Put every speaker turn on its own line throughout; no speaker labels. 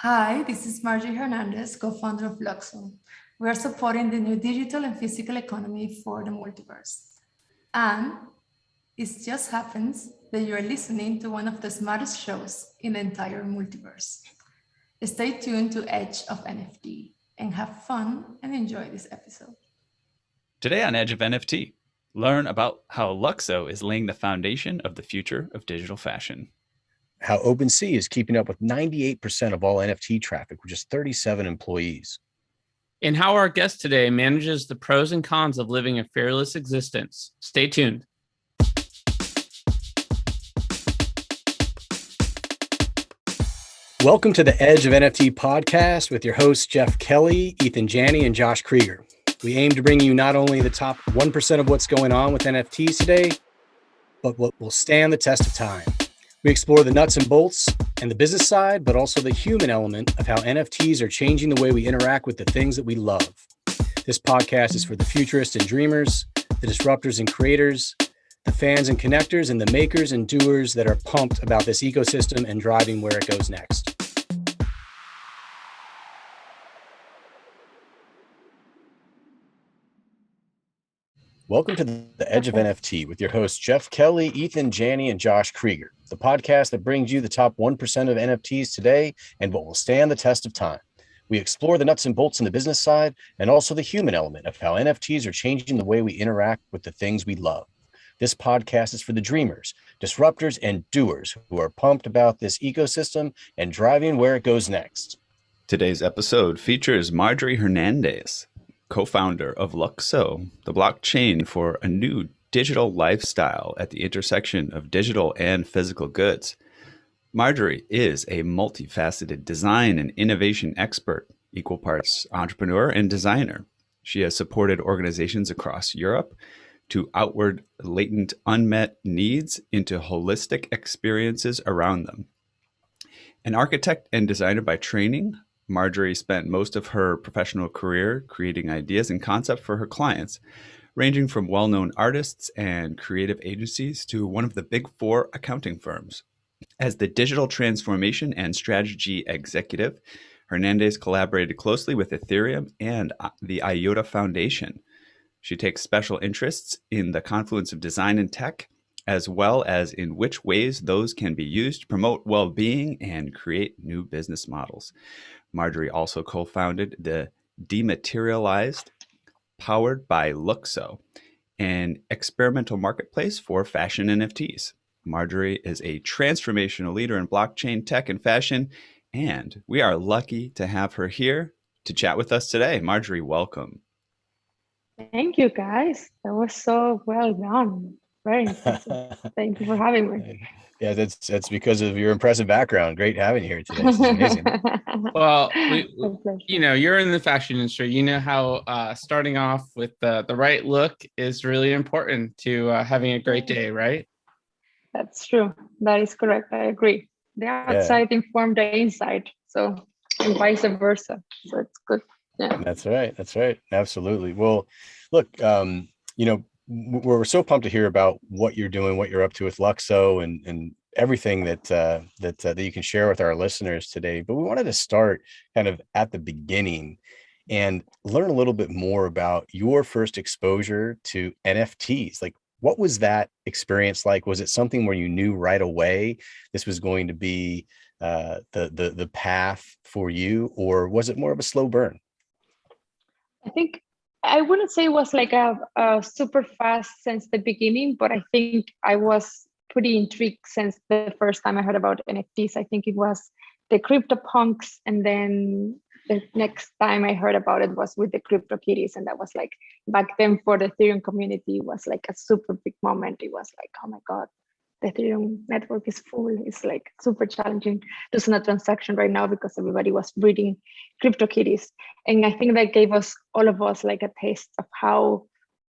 Hi, this is Marjorie Hernandez, co-founder of Luxo. We are supporting the new digital and physical economy for the multiverse. And it just happens that you are listening to one of the smartest shows in the entire multiverse. Stay tuned to Edge of NFT and have fun and enjoy this episode.
Today on Edge of NFT, learn about how Luxo is laying the foundation of the future of digital fashion.
How OpenSea is keeping up with 98% of all NFT traffic with just 37 employees.
And how our guest today manages the pros and cons of living a fearless existence. Stay tuned.
Welcome to the Edge of NFT podcast with your hosts, Jeff Kelley, Eathan Janney, and Josh Kriger. We aim to bring you not only the top 1% of what's going on with NFTs today, but what will stand the test of time. We explore the nuts and bolts and the business side, but also the human element of how NFTs are changing the way we interact with the things that we love. This podcast is for the futurists and dreamers, the disruptors and creators, the fans and connectors, and the makers and doers that are pumped about this ecosystem and driving where it goes next. Welcome to the Edge of NFT with your hosts, Jeff Kelley, Eathan Janney, and Josh Kriger, the podcast that brings you the top 1% of NFTs today and what will stand the test of time. We explore the nuts and bolts in the business side and also the human element of how NFTs are changing the way we interact with the things we love. This podcast is for the dreamers, disruptors, and doers who are pumped about this ecosystem and driving where it goes next.
Today's episode features Marjorie Hernandez, co-founder of Luxo, the blockchain for a new digital lifestyle at the intersection of digital and physical goods. Marjorie is a multifaceted design and innovation expert, equal parts entrepreneur and designer. She has supported organizations across Europe to outward latent unmet needs into holistic experiences around them. An architect and designer by training, Marjorie spent most of her professional career creating ideas and concepts for her clients, ranging from well-known artists and creative agencies to one of the big four accounting firms. As the digital transformation and strategy executive, Hernandez collaborated closely with Ethereum and the IOTA Foundation. She takes special interests in the confluence of design and tech, as well as in which ways those can be used to promote well-being and create new business models. Marjorie also co-founded the Dematerialized, powered by Lukso, an experimental marketplace for fashion NFTs. Marjorie is a transformational leader in blockchain tech and fashion, and we are lucky to have her here to chat with us today. Marjorie, welcome.
Thank you, guys. That was so well done. Very impressive. Thank you for having me.
Yeah, that's because of your impressive background. Great having you here today. This is amazing.
Well, you're in the fashion industry. You know how starting off with the right look is really important to having a great day, right?
That's true. That is correct. I agree. The outside informed the inside, so and vice versa. So it's good. Yeah,
That's right. Absolutely. Well, look, we're so pumped to hear about what you're doing, what you're up to with Luxo, and everything that you can share with our listeners today. But we wanted to start kind of at the beginning and learn a little bit more about your first exposure to NFTs. Like, what was that experience like? Was it something where you knew right away this was going to be the path for you, or was it more of a slow burn?
I think I wouldn't say it was like a super fast since the beginning, but I think I was pretty intrigued since the first time I heard about NFTs. I think it was the CryptoPunks, and then the next time I heard about it was with the CryptoKitties, and that was like back then for the Ethereum community was like a super big moment. It was like, oh my God, the Ethereum network is full. It's like super challenging to send a transaction right now because everybody was breeding CryptoKitties. And I think that gave all of us like a taste of how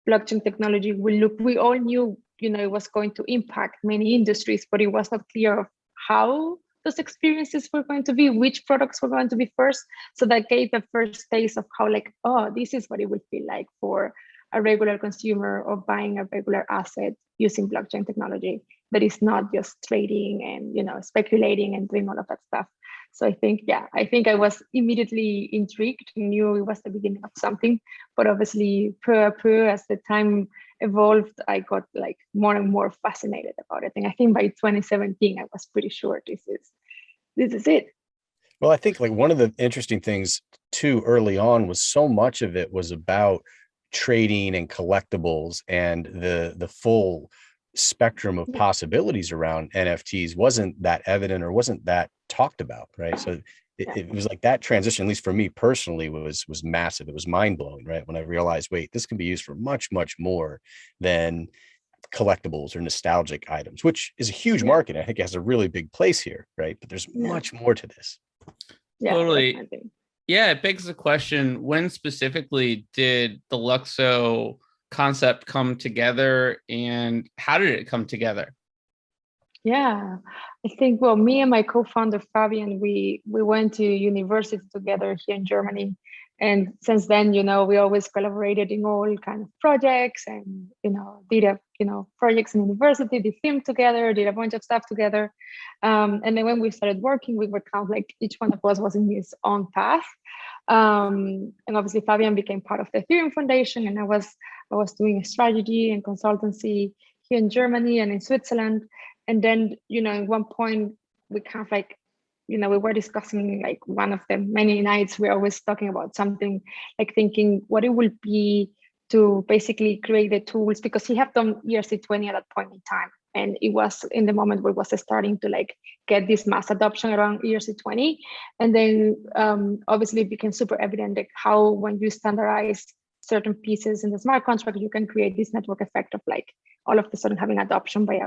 blockchain technology will look. We all knew, it was going to impact many industries, but it was not clear of how those experiences were going to be, which products were going to be first. So that gave the first taste of how like, oh, this is what it would feel like for a regular consumer of buying a regular asset using blockchain technology that is not just trading and speculating and doing all of that stuff. So I think, yeah, I was immediately intrigued, knew it was the beginning of something, but obviously as the time evolved, I got like more and more fascinated about it. And I think by 2017, I was pretty sure this is it.
Well, I think like one of the interesting things too early on was so much of it was about trading and collectibles, and the full spectrum of possibilities around NFTs wasn't that evident or wasn't that talked about, right? So it was like that transition, at least for me personally, was massive. It was mind-blowing, right? When I realized, wait, this can be used for much, much more than collectibles or nostalgic items, which is a huge market. I think it has a really big place here, right? But there's much more to this.
Yeah,
totally.
Definitely.
Yeah, it begs the question, when specifically did the Luxo concept come together, and how did it come together?
Yeah, I think, well, me and my co-founder Fabian, we went to university together here in Germany. And since then, you know, we always collaborated in all kind of projects, and, you know, did projects in university, did film together, did a bunch of stuff together. And then when we started working, we were kind of like, each one of us was in his own path. And obviously Fabian became part of the Ethereum Foundation, and I was doing a strategy and consultancy here in Germany and in Switzerland. And then, you know, at one point we kind of like, you know, we were discussing, like, one of the many nights we're always talking about something, like thinking what it would be to basically create the tools, because he had done ERC20 at that point in time. And it was in the moment where it was starting to like get this mass adoption around ERC20. And then obviously it became super evident like how when you standardize certain pieces in the smart contract, you can create this network effect of like all of a sudden having adoption by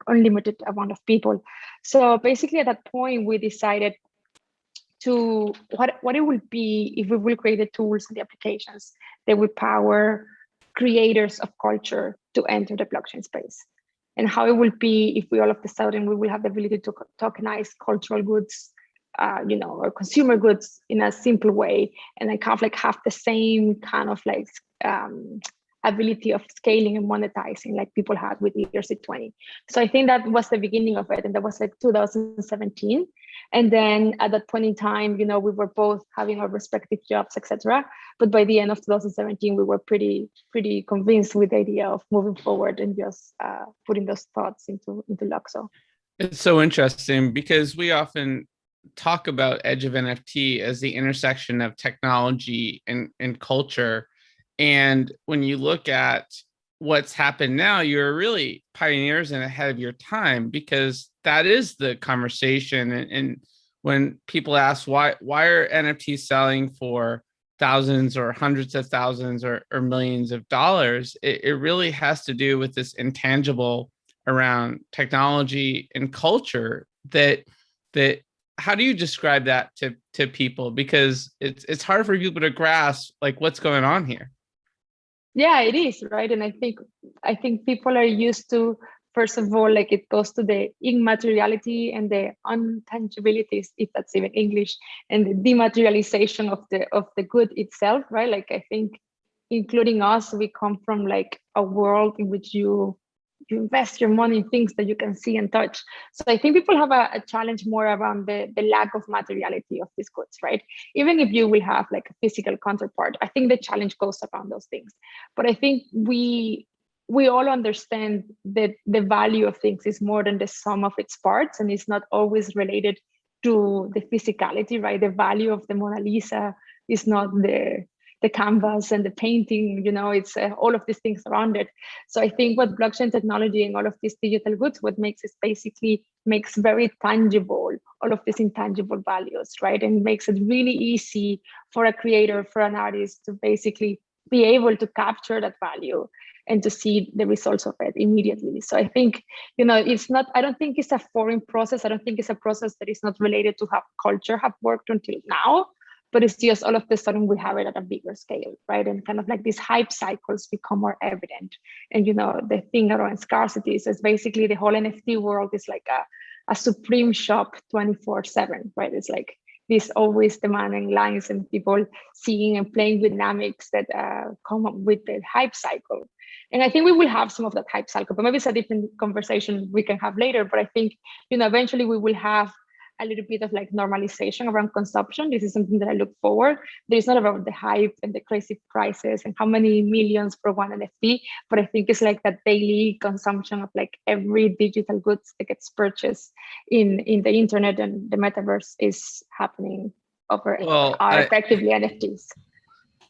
unlimited amount of people. So basically at that point, we decided to what it will be if we will create the tools and the applications that will power creators of culture to enter the blockchain space, and how it will be if we all of a sudden we will have the ability to tokenize cultural goods, you know, or consumer goods in a simple way, and then kind of like have the same kind of like ability of scaling and monetizing like people had with ERC20. So I think that was the beginning of it, and that was like 2017. And then at that point in time, you know, we were both having our respective jobs, etc. But by the end of 2017, we were pretty convinced with the idea of moving forward and just putting those thoughts into Luxo.
It's so interesting because we often talk about Edge of NFT as the intersection of technology and culture. And when you look at what's happened now, you're really pioneers and ahead of your time, because that is the conversation. And when people ask why are NFTs selling for thousands or hundreds of thousands or millions of dollars, it really has to do with this intangible around technology and culture that how do you describe that to people? Because it's hard for people to grasp like what's going on here.
Yeah, it is, right? And I think people are used to, first of all, like it goes to the immateriality and the untangibilities, if that's even English, and the dematerialization of the good itself, right? Like I think, including us, we come from like a world in which you invest your money in things that you can see and touch. So I think people have a challenge more around the lack of materiality of these goods, right? Even if you will have like a physical counterpart, I think the challenge goes around those things. But I think we all understand that the value of things is more than the sum of its parts, and it's not always related to the physicality, right? The value of the Mona Lisa is not the canvas and the painting, you know, it's all of these things around it. So I think what blockchain technology and all of these digital goods, what makes is basically makes very tangible all of these intangible values, right? And makes it really easy for a creator, for an artist to basically be able to capture that value and to see the results of it immediately. So I think, you know, I don't think it's a foreign process. I don't think it's a process that is not related to how culture have worked until now, but it's just all of a sudden we have it at a bigger scale, right? And kind of like these hype cycles become more evident. And, you know, the thing around scarcity is basically the whole NFT world is like a supreme shop 24/7, right? It's like these always demanding lines and people seeing and playing with dynamics that come up with the hype cycle. And I think we will have some of that hype cycle, but maybe it's a different conversation we can have later. But I think, you know, eventually we will have a little bit of like normalization around consumption. This is something that I look forward. It's not about the hype and the crazy prices and how many millions for one NFT, but I think it's like that daily consumption of like every digital goods that gets purchased in the internet, and the metaverse is happening over effectively NFTs.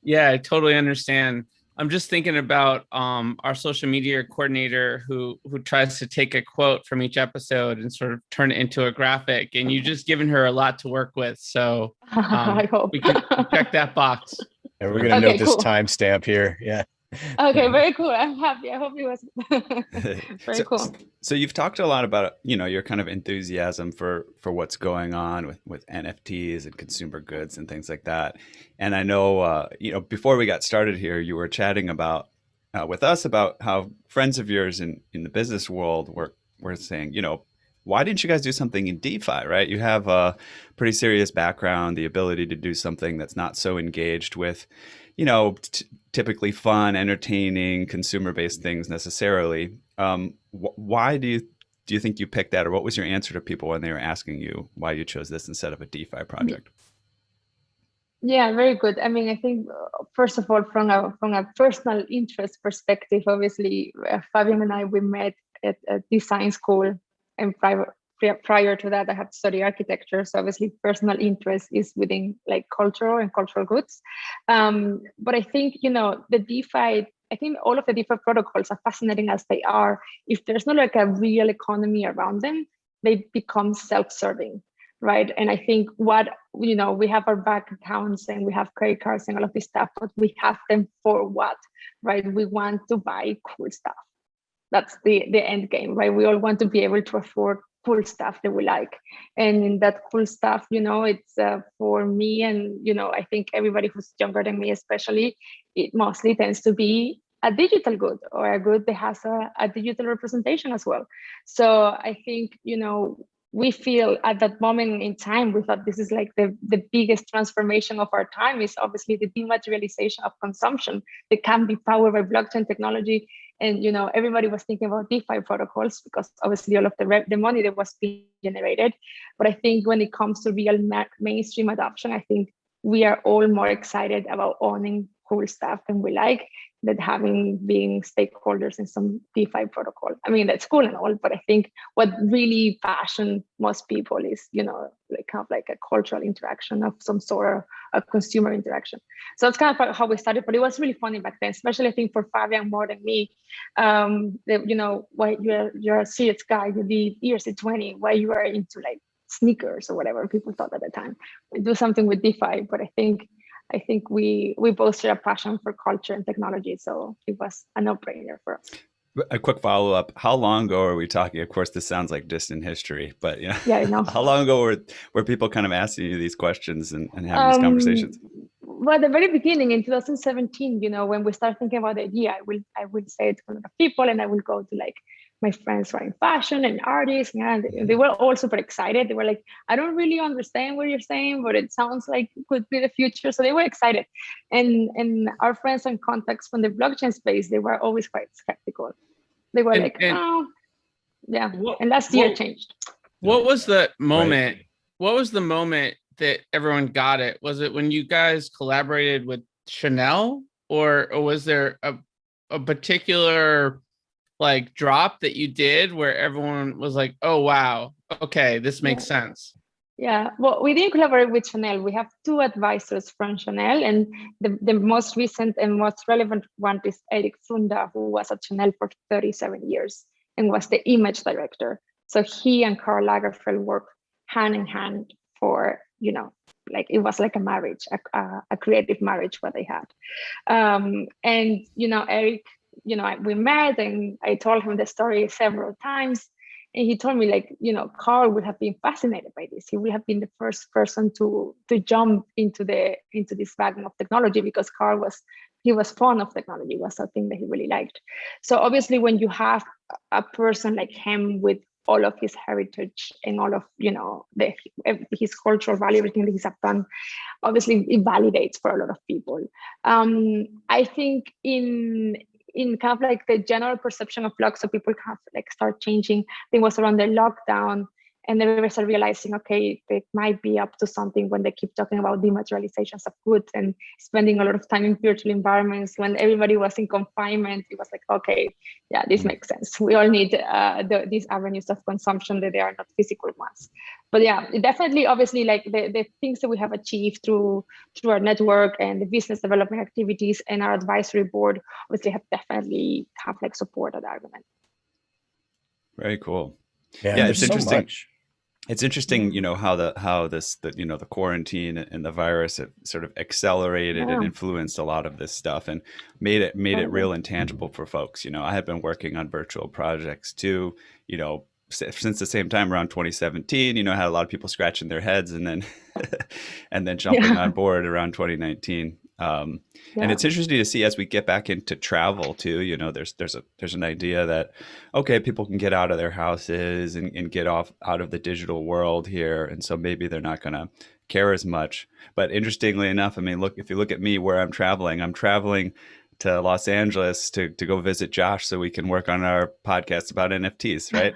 Yeah, I totally understand. I'm just thinking about our social media coordinator who tries to take a quote from each episode and sort of turn it into a graphic, and you've just given her a lot to work with. So
I hope
we can check that box.
And we're going to note this timestamp here. Yeah.
Okay, very cool. I'm happy. I hope it was very cool.
So you've talked a lot about, your kind of enthusiasm for what's going on with NFTs and consumer goods and things like that. And I know, before we got started here, you were chatting about with us about how friends of yours in the business world were saying, why didn't you guys do something in DeFi, right? You have a pretty serious background, the ability to do something that's not so engaged with, typically fun, entertaining, consumer-based things necessarily. Why do you think you picked that, or what was your answer to people when they were asking you why you chose this instead of a DeFi project?
Yeah, very good. I mean, I think first of all, from a personal interest perspective, obviously, Fabian and I, we met at a design school, and prior to that, I had studied architecture. So obviously, personal interest is within like cultural and cultural goods. But I think the DeFi. I think all of the DeFi protocols, are fascinating as they are. If there's not like a real economy around them, they become self-serving, right? And I think we have our bank accounts and we have credit cards and all of this stuff, but we have them for what, right? We want to buy cool stuff. That's the end game, right? We all want to be able to afford cool stuff that we like. And that cool stuff, it's for me, and, I think everybody who's younger than me, especially, it mostly tends to be a digital good, or a good that has a digital representation as well. So I think, we feel at that moment in time, we thought this is like the biggest transformation of our time, is obviously the dematerialization of consumption that can be powered by blockchain technology. And everybody was thinking about DeFi protocols because obviously all of the money that was being generated. But I think when it comes to real mainstream adoption, I think we are all more excited about owning cool stuff than we like, than being stakeholders in some DeFi protocol. I mean, that's cool and all, but I think what really passions most people is, like kind of like a cultural interaction of some sort, or a consumer interaction. So that's kind of how we started, but it was really funny back then, especially I think for Fabian more than me. Why you're a serious guy, you did ERC20, why you are into like sneakers or whatever people thought at the time. We do something with DeFi, but I think we both share a passion for culture and technology, so it was a no-brainer for us.
A quick follow-up: how long ago are we talking? Of course, this sounds like distant history, but
yeah, I know.
How long ago were people kind of asking you these questions and having these conversations?
Well, at the very beginning in 2017, when we started thinking about the idea, I will say it to a lot of people, and I will go to like my friends who are in fashion and artists, and they were all super excited. They were like, I don't really understand what you're saying, but it sounds like it could be the future. So they were excited. And our friends and contacts from the blockchain space, they were always quite skeptical. They were oh, yeah. And last year changed.
What was the moment? Right. What was the moment that everyone got it? Was it when you guys collaborated with Chanel, or was there a particular like drop that you did where everyone was like, oh, wow, okay, this makes sense?
Yeah, well, we didn't collaborate with Chanel. We have two advisors from Chanel, and the most recent and most relevant one is Eric Funda, who was at Chanel for 37 years and was the image director. So he and Karl Lagerfeld worked hand in hand for, like it was like a marriage, a creative marriage what they had. And, Eric, we met and I told him the story several times. And he told me like, Karl would have been fascinated by this. He would have been the first person to jump into this wagon of technology, because Karl was fond of technology, was something that he really liked. So obviously when you have a person like him with all of his heritage and all of, his cultural value, everything that he's done, obviously it validates for a lot of people. I think in kind of like the general perception of Luxo, people kind of like start changing. I think it was around the lockdown, And then we start realizing, okay, they might be up to something when they keep talking about dematerializations of goods and spending a lot of time in virtual environments. When everybody was in confinement, it was like, okay, yeah, this makes sense. We all need these avenues of consumption that they are not physical ones. But yeah, definitely, obviously, like the things that we have achieved through our network and the business development activities and our advisory board, obviously definitely have like supported that argument.
Very cool.
Yeah,
it's interesting.
So much.
It's interesting, you know, how the quarantine and the virus have sort of accelerated and influenced a lot of this stuff and made it real and tangible for folks. You know, I have been working on virtual projects too, you know, since the same time around 2017. You know, I had a lot of people scratching their heads and then and then jumping on board around 2019. And it's interesting to see as we get back into travel too, you know, there's an idea that, okay, people can get out of their houses and get out of the digital world here. And so maybe they're not going to care as much. But interestingly enough, I mean, look, if you look at me where I'm traveling to Los Angeles to go visit Josh so we can work on our podcast about NFTs, right?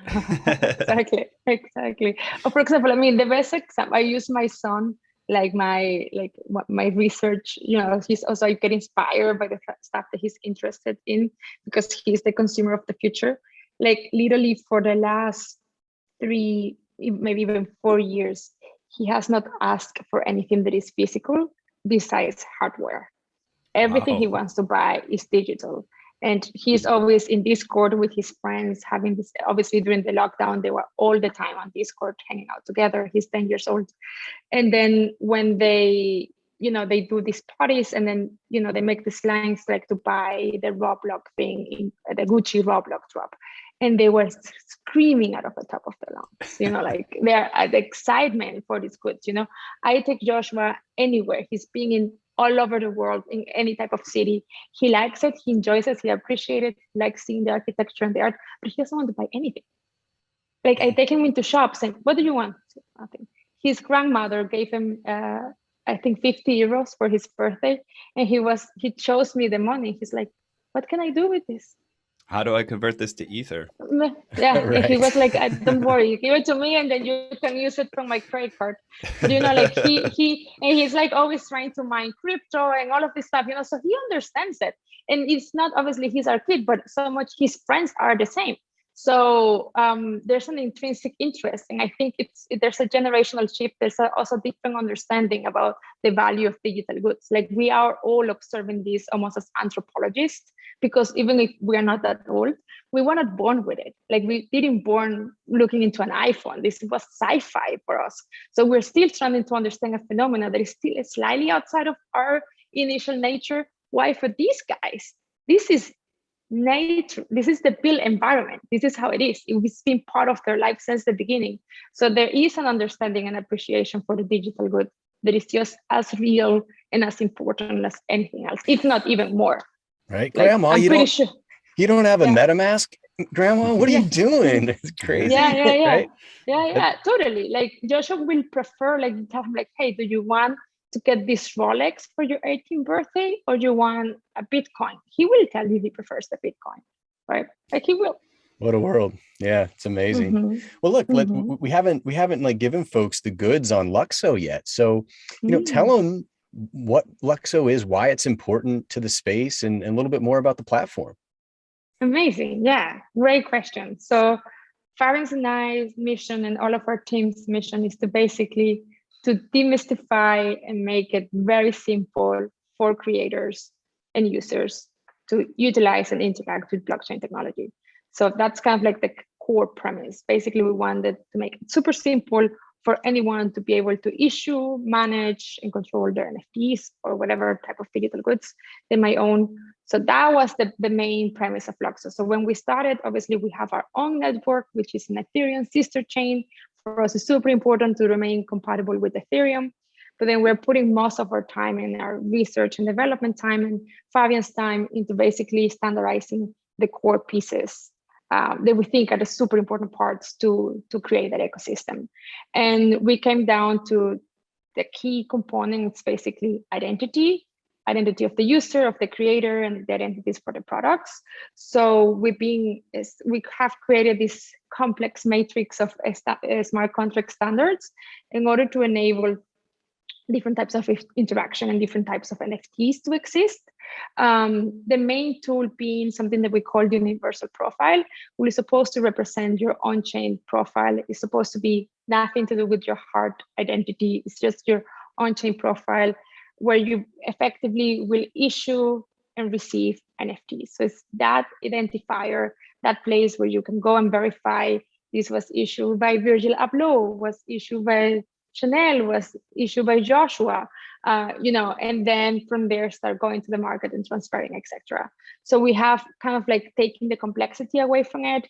Exactly. For example, I mean, the best example, I use my son, like my research, you know, he's also get inspired by the stuff that he's interested in because he's the consumer of the future. Like literally for the last 3, maybe even 4 years, he has not asked for anything that is physical besides hardware. Everything he wants to buy is digital. And he's always in Discord with his friends, having this, obviously during the lockdown, they were all the time on Discord, hanging out together. He's 10 years old. And then when they, you know, they do these parties and then, you know, they make these lines like to buy the Roblox thing, the Gucci Roblox drop. And they were screaming out of the top of their lungs, you know, like they're the excitement for these goods, you know. I take Joshua anywhere. He's being in all over the world, in any type of city. He likes it, he enjoys it, he appreciates it, he likes seeing the architecture and the art, but he doesn't want to buy anything. Like I take him into shops and what do you want? Nothing. His grandmother gave him, I think 50 euros for his birthday. And he shows me the money. He's like, what can I do with this?
How do I convert this to Ether?
Yeah,
Right.
He was like, don't worry, you give it to me and then you can use it from my credit card. But you know, like he's like always trying to mine crypto and all of this stuff, you know, so he understands it. And it's not obviously he's our kid, but so much his friends are the same. So there's an intrinsic interest, and I think there's a generational shift. There's also different understanding about the value of digital goods. Like we are all observing this almost as anthropologists, because even if we are not that old, we were not born with it. Like we didn't born looking into an iPhone. This was sci-fi for us. So we're still trying to understand a phenomenon that is still slightly outside of our initial nature. Why for these guys, this is nature, this is the built environment, this is how it is. It's been part of their life since the beginning. So there is an understanding and appreciation for the digital good that is just as real and as important as anything else, if not even more.
Right,
Like,
Grandma, you don't have a MetaMask, Grandma? What are you doing? It's crazy.
Yeah,
Right?
Totally. Like Joshua will prefer, like, tell him like, hey, do you want to get this Rolex for your 18th birthday, or you want a Bitcoin? He will tell you he prefers the Bitcoin, right? Like he will.
What a world. Yeah, it's amazing. Well, look, we haven't like given folks the goods on Luxo yet. So, you know, tell them what Luxo is, why it's important to the space, and a little bit more about the platform.
Amazing. Yeah, great question. So Fabian's and I's mission and all of our team's mission is to basically to demystify and make it very simple for creators and users to utilize and interact with blockchain technology. So that's kind of like the core premise. Basically, we wanted to make it super simple for anyone to be able to issue, manage, and control their NFTs or whatever type of digital goods they might own. So that was the main premise of Luxo. So when we started, obviously, we have our own network, which is an Ethereum sister chain. For us, it's super important to remain compatible with Ethereum. But then we're putting most of our time in our research and development time and Fabian's time into basically standardizing the core pieces that we think are the super important parts to create that ecosystem. And we came down to the key components, basically identity, identity of the user, of the creator, and the identities for the products. So we have created this complex matrix of smart contract standards in order to enable different types of interaction and different types of NFTs to exist. The main tool being something that we call the universal profile, which is supposed to represent your on-chain profile. It's supposed to be nothing to do with your hard identity. It's just your on-chain profile where you effectively will issue and receive NFTs. So it's that identifier, that place where you can go and verify this was issued by Virgil Abloh, was issued by Chanel, was issued by Joshua, and then from there start going to the market and transferring, etc. So we have kind of like taking the complexity away from it,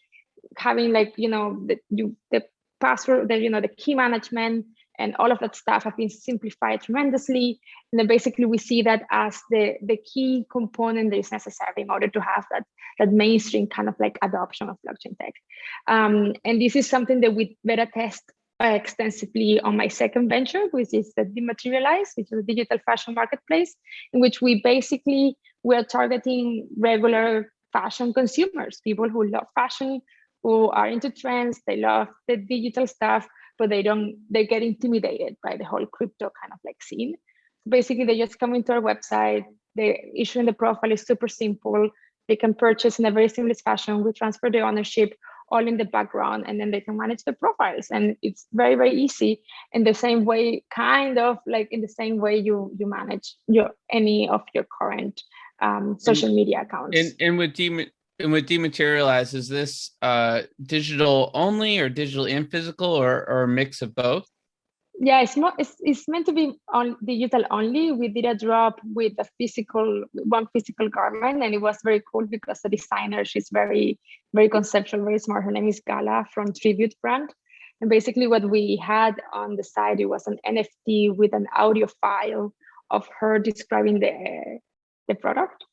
having like, the password, the key management and all of that stuff have been simplified tremendously. And then basically we see that as the key component that is necessary in order to have that mainstream kind of like adoption of blockchain tech. And this is something that we beta test extensively on my second venture, which is the Dematerialize, which is a digital fashion marketplace, in which we are targeting regular fashion consumers, people who love fashion, who are into trends, they love the digital stuff, but they get intimidated by the whole crypto kind of like scene. Basically, they just come into our website, they issue the profile is super simple. They can purchase in a very seamless fashion. We transfer the ownership all in the background, and then they can manage the profiles. And it's very, very easy in the same way, kind of like in the same way you manage any of your current social media accounts.
And with Dematerialize, is this digital only or digital and physical or a mix of both?
Yeah, it's meant to be on digital only. We did a drop with one physical garment, and it was very cool because the designer, she's very, very conceptual, very smart. Her name is Gala from Tribute brand. And basically what we had on the side, it was an NFT with an audio file of her describing the product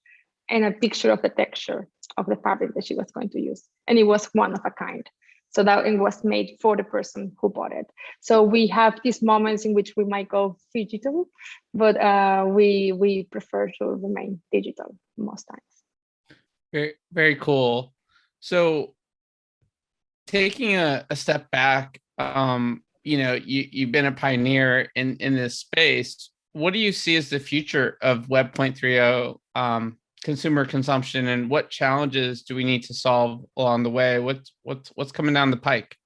and a picture of the texture of the fabric that she was going to use. And it was one of a kind. So that it was made for the person who bought it. So we have these moments in which we might go digital, but we prefer to remain digital most times.
Very, very cool. So taking a step back, you've been a pioneer in this space. What do you see as the future of Web 3.0 consumer consumption, and what challenges do we need to solve along the way? What's coming down the pike?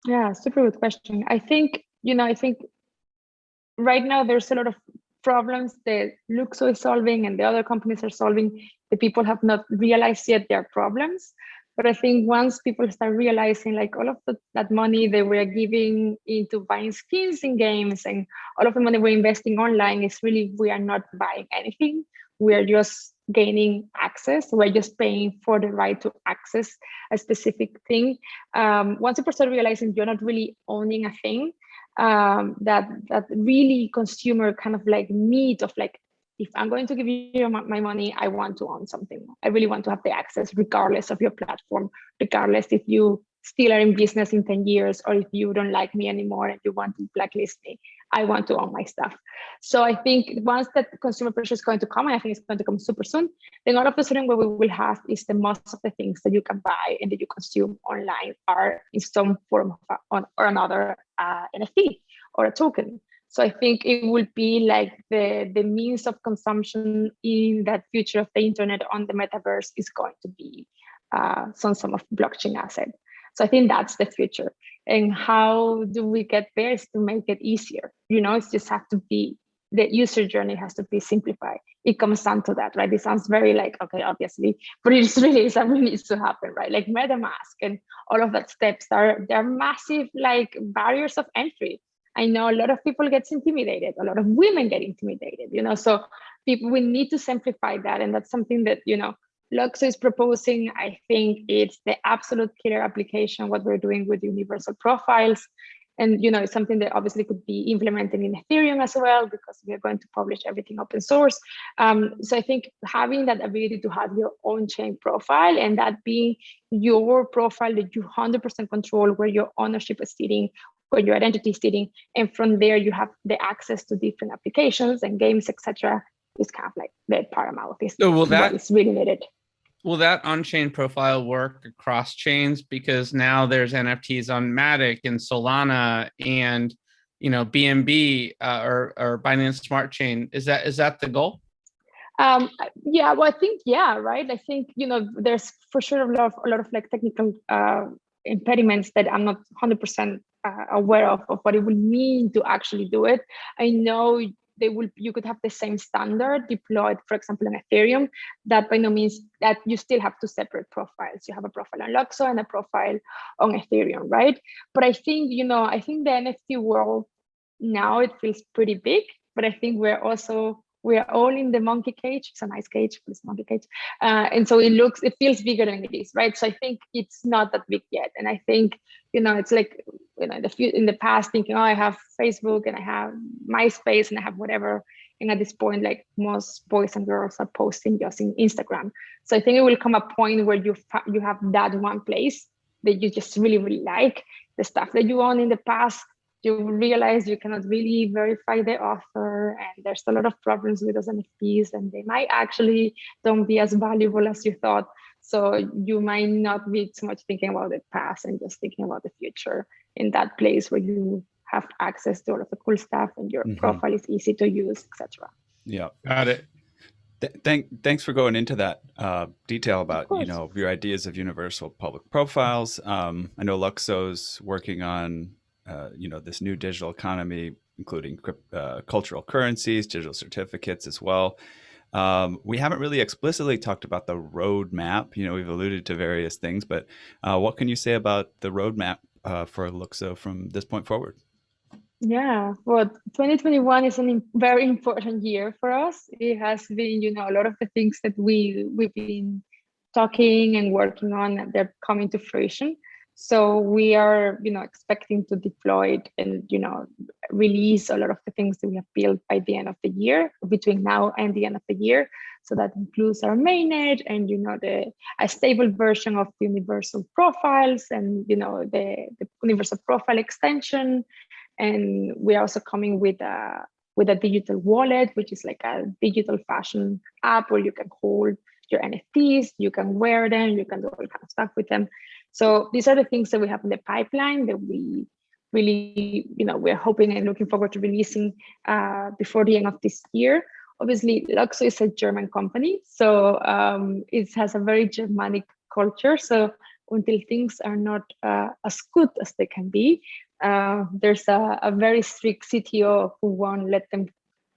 Yeah, super good question. I think right now there's a lot of problems that Luxo is solving and the other companies are solving that people have not realized yet their problems. But I think once people start realizing like all of that money they were giving into buying skins in games and all of the money we're investing online is really, we are not buying anything. We are just gaining access. We're just paying for the right to access a specific thing. Once people start realizing you're not really owning a thing, that really consumer kind of like need of like, if I'm going to give you my money, I want to own something. I really want to have the access regardless of your platform, regardless if you still are in business in 10 years or if you don't like me anymore and you want to blacklist me. I want to own my stuff. So I think once that consumer pressure is going to come, and I think it's going to come super soon, then all of a sudden what we will have is the most of the things that you can buy and that you consume online are in some form or another NFT or a token. So I think it will be like the means of consumption in that future of the internet on the metaverse is going to be some sort of blockchain asset. So I think that's the future. And how do we get there is to make it easier. It's just have to be, the user journey has to be simplified. It comes down to that, right? It sounds very like, okay, obviously, but it really is something needs to happen, right? Like MetaMask and all of that steps they're massive like barriers of entry. I know a lot of people get intimidated, a lot of women get intimidated, so we need to simplify that. And that's something that, Luxo is proposing. I think it's the absolute killer application, what we're doing with universal profiles. And, it's something that obviously could be implemented in Ethereum as well, because we are going to publish everything open source. So I think having that ability to have your own chain profile and that being your profile that you 100% control where your ownership is sitting, where your identity is sitting, and from there you have the access to different applications and games, etc. is kind of like the paramount.
So
what is really needed.
Will that on-chain profile work across chains? Because now there's NFTs on Matic and Solana and BNB or Binance Smart Chain. Is that the goal?
Yeah, well, I think right. I think there's for sure a lot of like technical impediments that I'm not 100% aware of what it will mean to actually do it. I know you could have the same standard deployed, for example, on Ethereum. That by no means that you still have two separate profiles. You have a profile on Luxo and a profile on Ethereum, right? But I think I think the NFT world now, it feels pretty big, but I think we're all in the monkey cage. It's a nice cage, but it's a monkey cage. And so it feels bigger than it is, right? So I think it's not that big yet. And I think, it's like, in the past thinking, oh, I have Facebook and I have MySpace and I have whatever. And at this point, like most boys and girls are posting using Instagram. So I think it will come a point where you have that one place that you just really, really like. The stuff that you own in the past, you realize you cannot really verify the author, and there's a lot of problems with those NFTs, and they might actually don't be as valuable as you thought. So you might not be too much thinking about the past and just thinking about the future in that place where you have access to all of the cool stuff and your profile is easy to use, etc.
Yeah,
got it.
Thanks for going into that detail about your ideas of universal public profiles. I know Luxo's working on this new digital economy, including cultural currencies, digital certificates as well. We haven't really explicitly talked about the roadmap. We've alluded to various things, but what can you say about the roadmap for Luxo from this point forward?
Yeah, well, 2021 is a very important year for us. It has been, a lot of the things that we've been talking and working on, they're coming to fruition. So we are, expecting to deploy it and, release a lot of the things that we have built by the end of the year, between now and the end of the year. So that includes our mainnet and, a stable version of the universal profiles and, the universal profile extension. And we're also coming with a digital wallet, which is like a digital fashion app where you can hold your NFTs, you can wear them, you can do all kind of stuff with them. So these are the things that we have in the pipeline that we really, we're hoping and looking forward to releasing before the end of this year. Obviously, Luxo is a German company, so it has a very Germanic culture. So until things are not as good as they can be, there's a very strict CTO who won't let them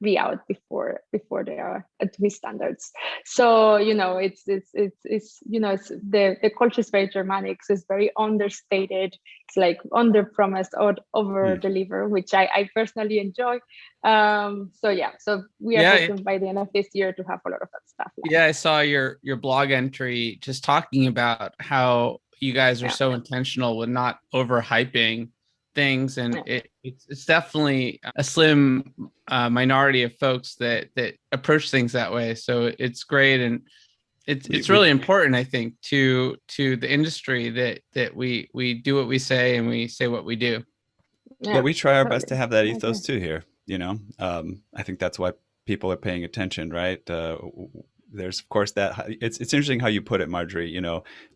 be out before they are at his standards. So it's the culture is very Germanic, so it's very understated. It's like under promise or over deliver, which I personally enjoy. So we are hoping by the end of this year to have a lot of that stuff.
Yeah, I saw your blog entry just talking about how you guys are so intentional with not overhyping things, and it's definitely a slim minority of folks that approach things that way. So it's great, and it's really important, I think, to the industry that we do what we say and we say what we do.
Yeah, we try our best to have that ethos too here. I think that's why people are paying attention, right? There's of course that it's interesting how you put it, Marjorie.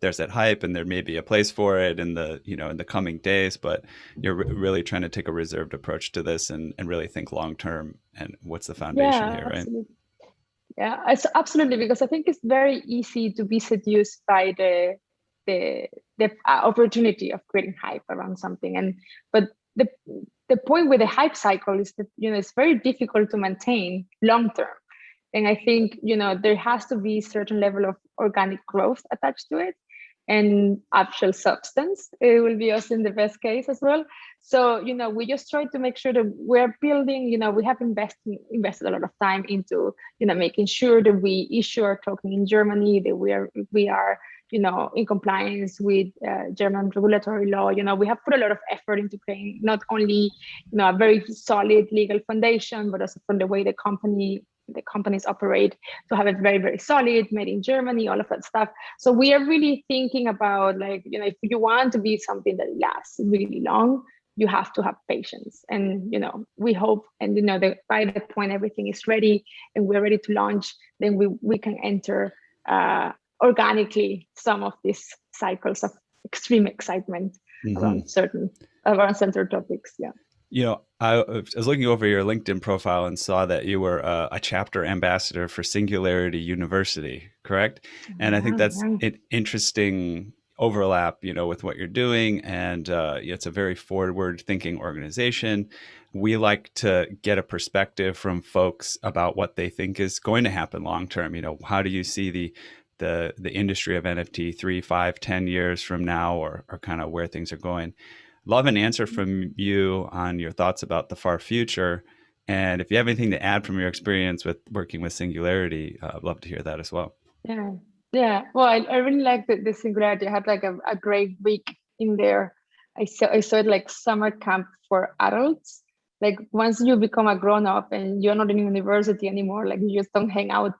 There's that hype, and there may be a place for it in the in the coming days, but you're really trying to take a reserved approach to this and really think long term. And what's the foundation here, right?
Absolutely. Yeah, absolutely, because I think it's very easy to be seduced by the opportunity of creating hype around something, but the point with the hype cycle is that it's very difficult to maintain long term. And I think, there has to be a certain level of organic growth attached to it and actual substance. It will be us in the best case as well. So, we just try to make sure that we're building, we have invested a lot of time into, making sure that we issue our token in Germany, that we are, in compliance with German regulatory law. We have put a lot of effort into creating not only, a very solid legal foundation, but also from the way the companies operate, to have it very, very solid, made in Germany, all of that stuff. So we are really thinking about, like, if you want to be something that lasts really long, you have to have patience. And, we hope, and, that by the point everything is ready and we're ready to launch, then we can enter organically some of these cycles of extreme excitement around certain topics. Yeah.
I was looking over your LinkedIn profile and saw that you were a chapter ambassador for Singularity University, correct? And I think that's an interesting overlap, with what you're doing. And it's a very forward-thinking organization. We like to get a perspective from folks about what they think is going to happen long-term. How do you see the industry of NFT 3, 5, 10 years from now, or kind of where things are going? Love an answer from you on your thoughts about the far future. And if you have anything to add from your experience with working with Singularity, I'd love to hear that as well.
Yeah. Well, I really like the Singularity. I had like a great week in there. I saw it like summer camp for adults. Like once you become a grown up and you're not in university anymore, like you just don't hang out.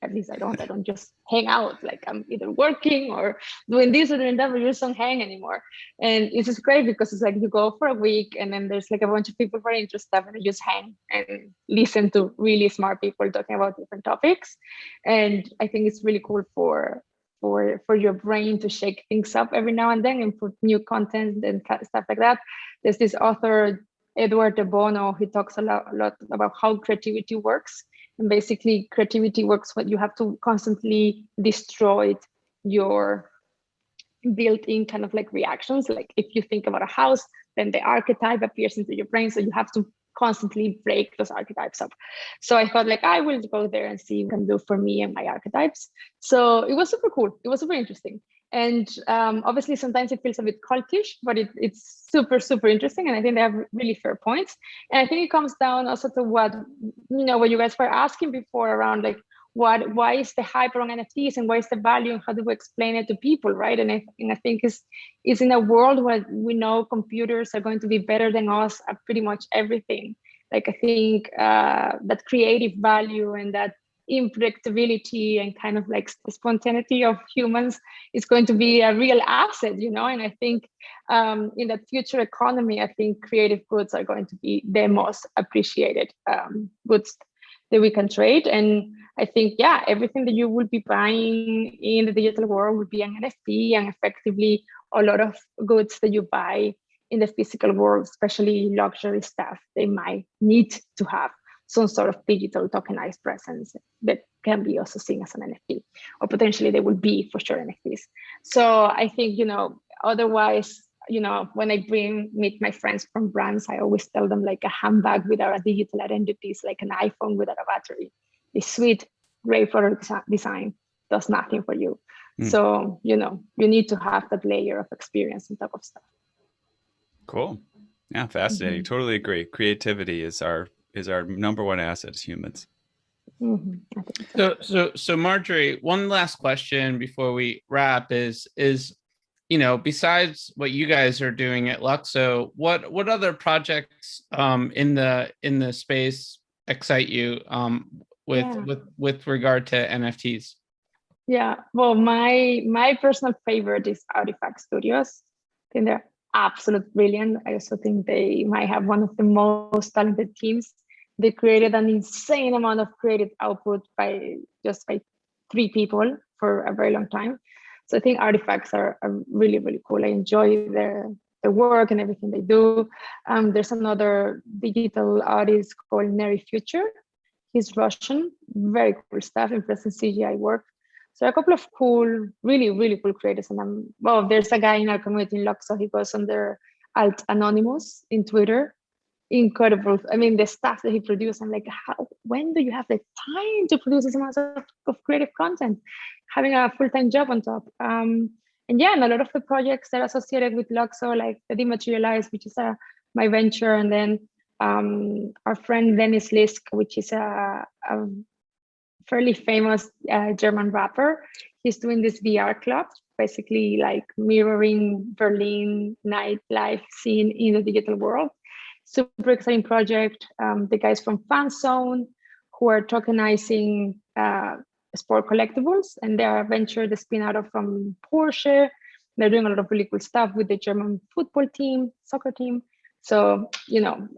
At least I don't just hang out. Like I'm either working or doing this or doing that, but you just don't hang anymore. And it's just great because it's like you go for a week and then there's like a bunch of people very interested and you just hang and listen to really smart people talking about different topics. And I think it's really cool for your brain to shake things up every now and then and put new content and stuff like that. There's this author, Edward de Bono, he talks a lot about how creativity works. And basically creativity works when you have to constantly destroy your built-in kind of like reactions. Like if you think about a house, then the archetype appears into your brain. So you have to constantly break those archetypes up. So I thought like, I will go there and see what I can do for me and my archetypes. So it was super cool. It was super interesting. And obviously sometimes it feels a bit cultish, but it's super, super interesting. And I think they have really fair points. And I think it comes down also to what you guys were asking before around like, why is the hype around NFTs and what is the value and how do we explain it to people, right? And I think it's in a world where we know computers are going to be better than us at pretty much everything. Like I think that creative value and that unpredictability and kind of like spontaneity of humans is going to be a real asset, and I think in that future economy, I think creative goods are going to be the most appreciated goods that we can trade. And I think, everything that you will be buying in the digital world will be an NFT, and effectively a lot of goods that you buy in the physical world, especially luxury stuff, they might need to have some sort of digital tokenized presence that can be also seen as an NFT, or potentially they will be for sure NFTs. So I think, otherwise, when I meet my friends from brands, I always tell them like a handbag without a digital identity is like an iPhone without a battery. It's sweet, great product design, does nothing for you. So, you need to have that layer of experience on top of stuff.
Cool. Yeah, fascinating. Totally agree. Creativity is our number one asset as humans.
So Marjorie, one last question before we wrap is besides what you guys are doing at Luxo, what other projects in the space excite you with regard to NFTs?
Yeah, well, my personal favorite is Artifact Studios. I think they're absolute brilliant. I also think they might have one of the most talented teams. They created an insane amount of creative output by 3 people for a very long time. So I think artifacts are really, really cool. I enjoy their work and everything they do. There's another digital artist called Neri Future. He's Russian, very cool stuff, impressive CGI work. So a couple of cool, really, really cool creators. And there's a guy in our community in Luxor. He goes under Alt Anonymous in Twitter. Incredible. I mean, the stuff that he produced, I'm like, when do you have the time to produce this amount of creative content? Having a full-time job on top. And a lot of the projects that are associated with Luxo, like the Dematerialized, which is my venture, and then our friend Dennis Lisk, which is a fairly famous German rapper. He's doing this VR club, basically like mirroring Berlin nightlife scene in the digital world. Super exciting project. The guys from Fanzone, who are tokenizing sport collectibles, and their venture, the spin out of from Porsche. they're doing a lot of really cool stuff with the German football team, soccer team. So,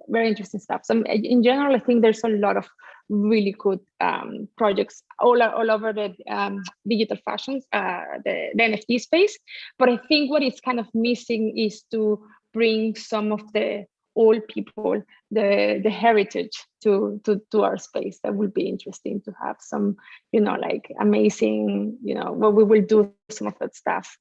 very interesting stuff. So in general, I think there's a lot of really good projects all over the digital fashions, the NFT space. But I think what is kind of missing is to bring some of the old people, the heritage to our space. That would be interesting to have some, like amazing, where we will do some of that stuff,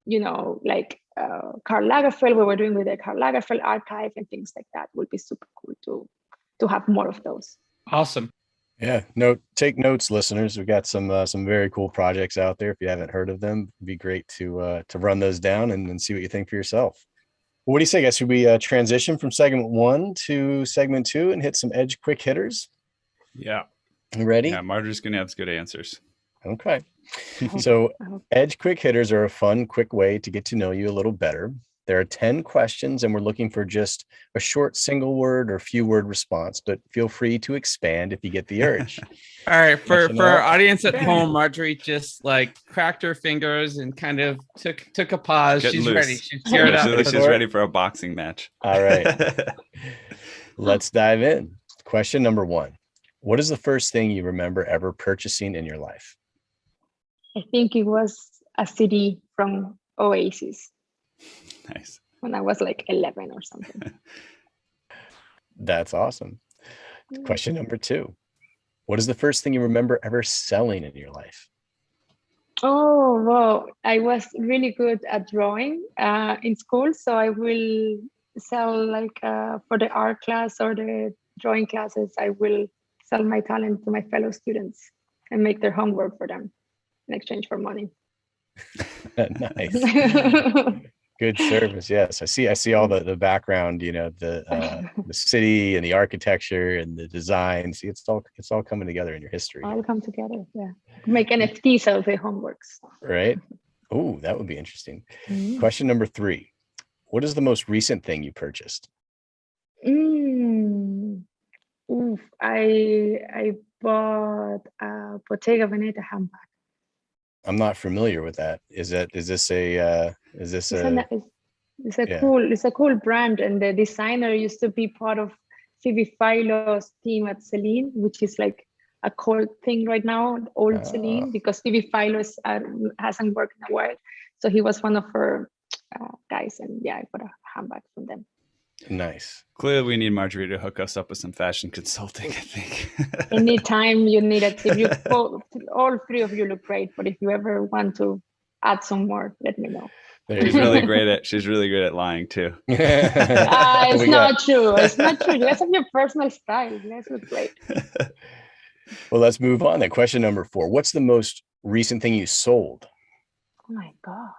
like Karl Lagerfeld, what we're doing with the Karl Lagerfeld archive and things like that would be super cool to have more of those.
Awesome.
Yeah, take notes, listeners. We've got some very cool projects out there. If you haven't heard of them, it'd be great to run those down and see what you think for yourself. What do you say, guys? Should we transition from segment 1 to segment 2 and hit some Edge quick hitters?
Yeah.
You ready?
Yeah, Marjorie's going to have good answers.
Okay. So Edge quick hitters are a fun, quick way to get to know you a little better. There are 10 questions and we're looking for just a short single word or few word response, but feel free to expand if you get the urge.
All right. For our audience at home, Marjorie just like cracked her fingers and kind of took a pause. She's
loose.
ready. She's geared up.
She's ready for a boxing match.
All right. Let's dive in. Question number 1. What is the first thing you remember ever purchasing in your life?
I think it was a CD from Oasis.
Nice.
When I was like 11 or something.
That's awesome. Question number 2. What is the first thing you remember ever selling in your life?
Oh, well, I was really good at drawing in school. So I will sell like for the art class or the drawing classes, I will sell my talent to my fellow students and make their homework for them in exchange for money.
Nice. Good service. Yes. I see all the background, the city and the architecture and the design. See, it's all coming together in your history.
All come together. Yeah. Make NFTs out of the homeworks.
Right. Oh, that would be interesting. Question number 3. What is the most recent thing you purchased?
I bought a Bottega Veneta handbag.
I'm not familiar with that. It's
a cool brand, and the designer used to be part of Phoebe Philo's team at Celine, which is like a cult thing right now, old Celine, because Phoebe Philo hasn't worked in a while. So he was one of her guys, and yeah, I bought a handbag from them.
Nice.
Clearly, we need Marjorie to hook us up with some fashion consulting, I think.
Anytime you need it. If you all 3 of you look great, but if you ever want to add some more, let me know.
She's really great at lying too.
It's not true. It's not true. You guys have your personal style. You guys look great.
Well, let's move on then. Question number 4. What's the most recent thing you sold?
Oh my God.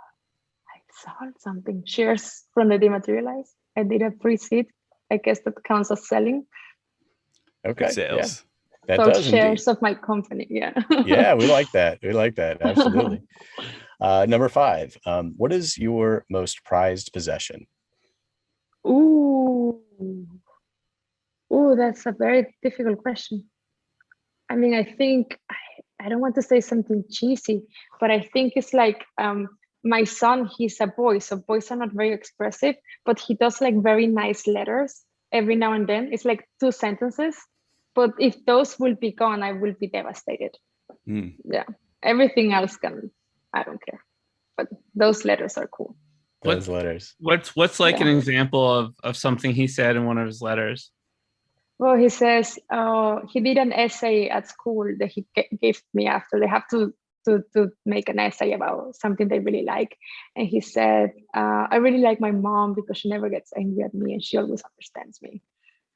I sold something. Shares from the Dematerialized. I did a pre-seed. I guess that counts as selling.
Okay. Sales.
Yeah. That
so
does
shares
indeed.
of my company. Yeah.
Yeah, we like that. Absolutely. Number 5. What is your most prized possession?
Ooh, that's a very difficult question. I mean, I think I don't want to say something cheesy, but I think it's like my son, he's a boy, so boys are not very expressive, but he does like very nice letters every now and then. It's like 2 sentences, but if those will be gone, I will be devastated. Yeah, everything else I don't care, but those letters are cool.
Those letters.
What's like an example of something he said in one of his letters?
Well, he says he did an essay at school that he gave me after. They have to make an essay about something they really like. And he said, I really like my mom because she never gets angry at me and she always understands me.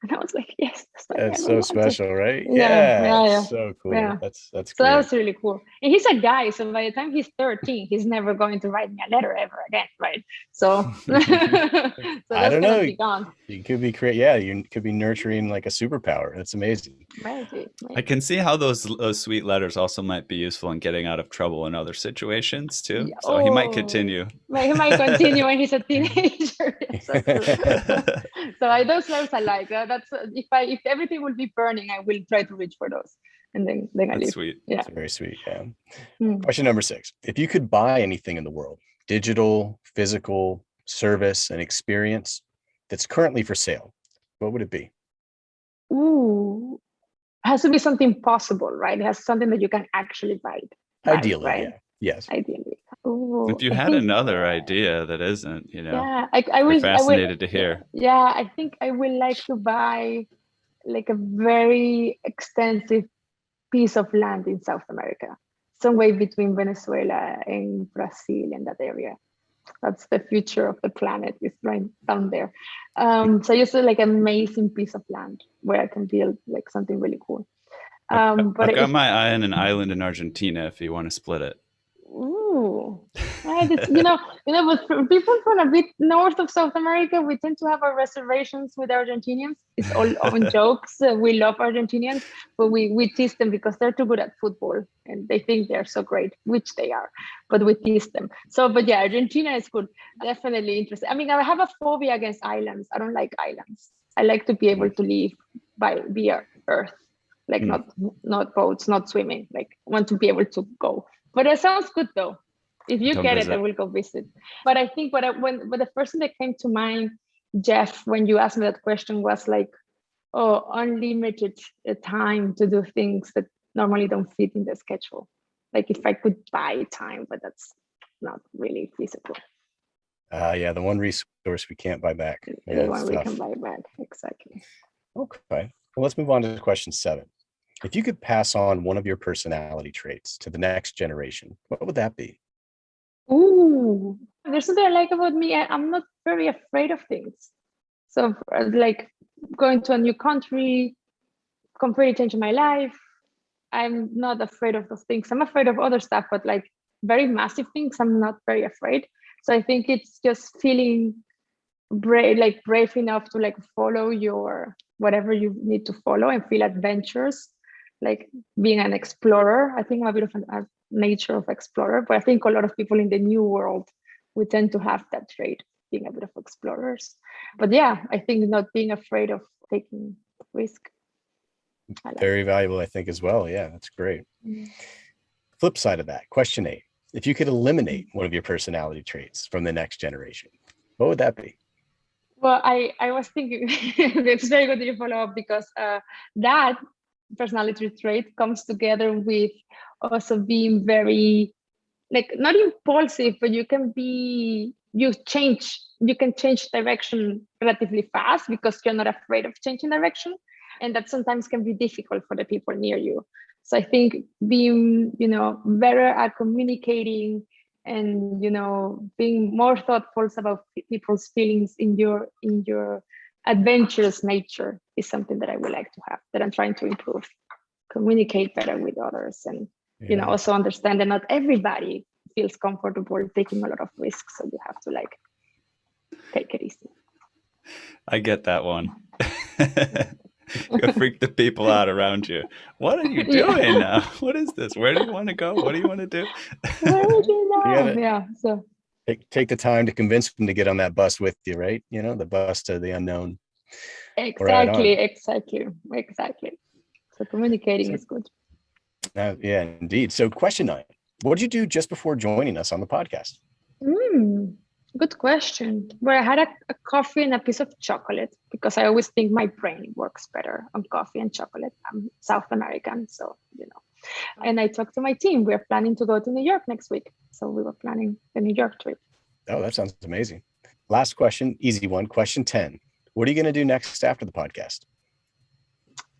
And I was like, yes,
that's so special, right?
Yeah.
So cool.
Yeah.
That's
so
great.
that was really cool. And he's a guy, so by the time he's 13, he's never going to write me a letter ever again, right? So,
I don't know.
Be gone.
You could be you could be nurturing like a superpower. That's amazing.
Maybe.
I can see how those sweet letters also might be useful in getting out of trouble in other situations too. Yeah. So he might continue.
He might continue when he's a teenager. So those letters I like. That's if everything will be burning, I will try to reach for those, and then I leave.
Sweet.
Yeah,
that's very sweet. Yeah. Question number 6: If you could buy anything in the world, digital, physical service and experience that's currently for sale, what would it be?
Ooh, has to be something possible, right? It has something that you can actually buy,
Ideally,
right?
yeah. Yes.
Ideally. Ooh,
If you
I
had
think,
another idea that isn't,
yeah, I
we're
will.
fascinated to hear.
Yeah, I think I would like to buy like a very extensive piece of land in South America, somewhere between Venezuela and Brazil and that area. That's the future of the planet, is right down there. So just like an amazing piece of land where I can build like something really cool.
I've
But
got my eye on an island in Argentina if you want to split it.
ooh, right, it's, but for people from a bit north of South America, we tend to have our reservations with Argentinians. It's all on jokes. We love Argentinians, but we tease them because they're too good at football and they think they're so great, which they are, but we tease them. So, but yeah, Argentina is good. Definitely interesting. I mean, I have a phobia against islands. I don't like islands. I like to be able to live via earth, like not boats, not swimming. Like I want to be able to go. But it sounds good though. If you get it, I will go visit. But I think but the first thing that came to mind, Jeff, when you asked me that question was like, oh, unlimited time to do things that normally don't fit in the schedule. Like if I could buy time, but that's not really feasible.
Yeah, the one resource we can't buy back.
The one we can buy back, exactly.
Okay, well, let's move on to question 7. If you could pass on one of your personality traits to the next generation, what would that be?
Ooh, there's something I like about me. I'm not very afraid of things. So like going to a new country, completely changing my life. I'm not afraid of those things. I'm afraid of other stuff, but like very massive things, I'm not very afraid. So I think it's just feeling brave enough to like follow your whatever you need to follow and feel adventurous, like being an explorer. I think I'm a bit of a nature of explorer, but I think a lot of people in the new world, we tend to have that trait, being a bit of explorers. But yeah, I think not being afraid of taking risk.
Very valuable, I think, as well. Yeah, that's great. Flip side of that, question 8. If you could eliminate one of your personality traits from the next generation, what would that be?
Well, I was thinking, it's very good that you follow up because that personality trait comes together with also being very, like not impulsive, but you can change direction relatively fast because you're not afraid of changing direction. And that sometimes can be difficult for the people near you. So I think being, better at communicating and, being more thoughtful about people's feelings in your adventurous nature is something that I would like to have, that I'm trying to improve. Communicate better with others and, also understand that not everybody feels comfortable taking a lot of risks. So you have to like take it easy.
I get that one. Go freak the people out around you. What are you doing now? What is this? Where do you want to go? What do you want to do?
Where would you know? So
take the time to convince them to get on that bus with you, right? The bus to the unknown.
Exactly. So communicating is good.
Yeah, indeed. So question 9, what did you do just before joining us on the podcast?
Good question. Well, I had a coffee and a piece of chocolate because I always think my brain works better on coffee and chocolate. I'm South American, so, And I talked to my team. We're planning to go to New York next week. So we were planning the New York trip.
Oh, that sounds amazing. Last question, easy one. Question 10. What are you going to do next after the podcast?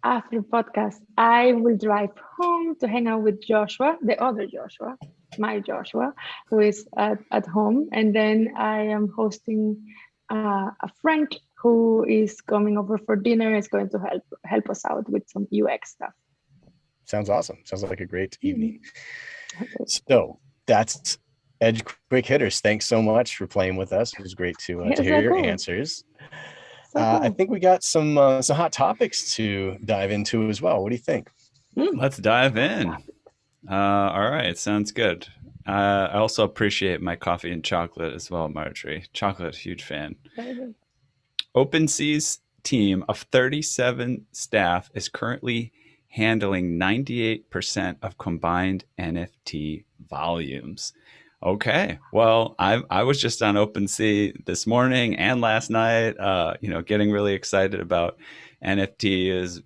After the podcast, I will drive home to hang out with Joshua, the other Joshua, my Joshua, who is at home. And then I am hosting a friend who is coming over for dinner, is going to help us out with some UX stuff.
Sounds awesome. Sounds like a great evening. So that's Edge Quick Hitters. Thanks so much for playing with us. It was great to hear your answers. I think we got some hot topics to dive into as well. What do you think?
Let's dive in. All right. Sounds good. I also appreciate my coffee and chocolate as well, Marjorie. Chocolate, huge fan. OpenSea's team of 37 staff is currently handling 98% of combined NFT volumes. Okay. Well, I was just on OpenSea this morning and last night, getting really excited about NFTs,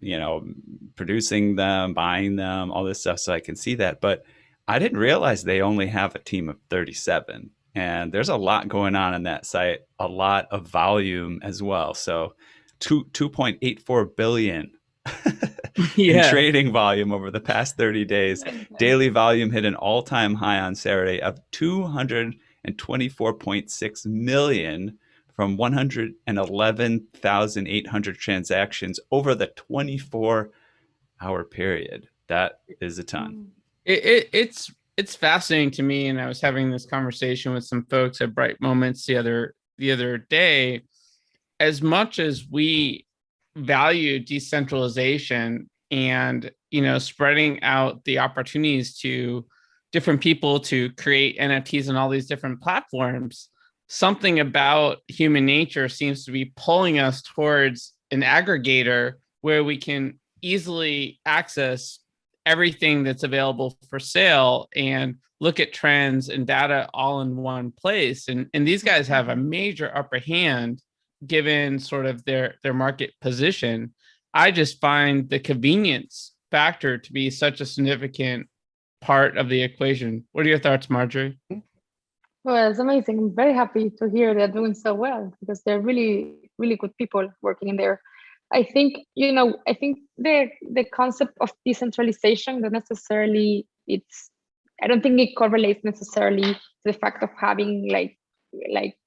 producing them, buying them, all this stuff. So I can see that. But I didn't realize they only have a team of 37. And there's a lot going on that site, a lot of volume as well. So 2.84 billion in
Yeah.
trading volume over the past 30 days. Daily volume hit an all-time high on Saturday of 224.6 million from 111,800 transactions over the 24-hour period. That is a ton.
It's fascinating to me, and I was having this conversation with some folks at Bright Moments the other day. As much as we value decentralization and spreading out the opportunities to different people to create NFTs on all these different platforms, something about human nature seems to be pulling us towards an aggregator where we can easily access everything that's available for sale and look at trends and data all in one place. And these guys have a major upper hand given sort of their market position. I just find the convenience factor to be such a significant part of the equation. What are your thoughts, Marjorie?
Well, it's amazing. I'm very happy to hear they're doing so well because they're really, really good people working in there. I think, the concept of decentralization, not necessarily I don't think it correlates necessarily to the fact of having like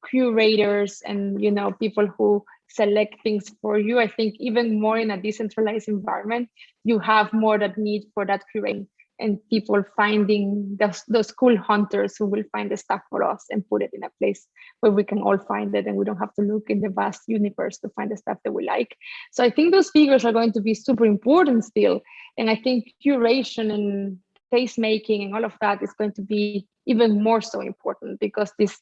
curators and, people who select things for you. I think even more in a decentralized environment, you have more that need for that curating and people finding those cool hunters who will find the stuff for us and put it in a place where we can all find it and we don't have to look in the vast universe to find the stuff that we like. So I think those figures are going to be super important still. And I think curation and taste making and all of that is going to be even more so important because these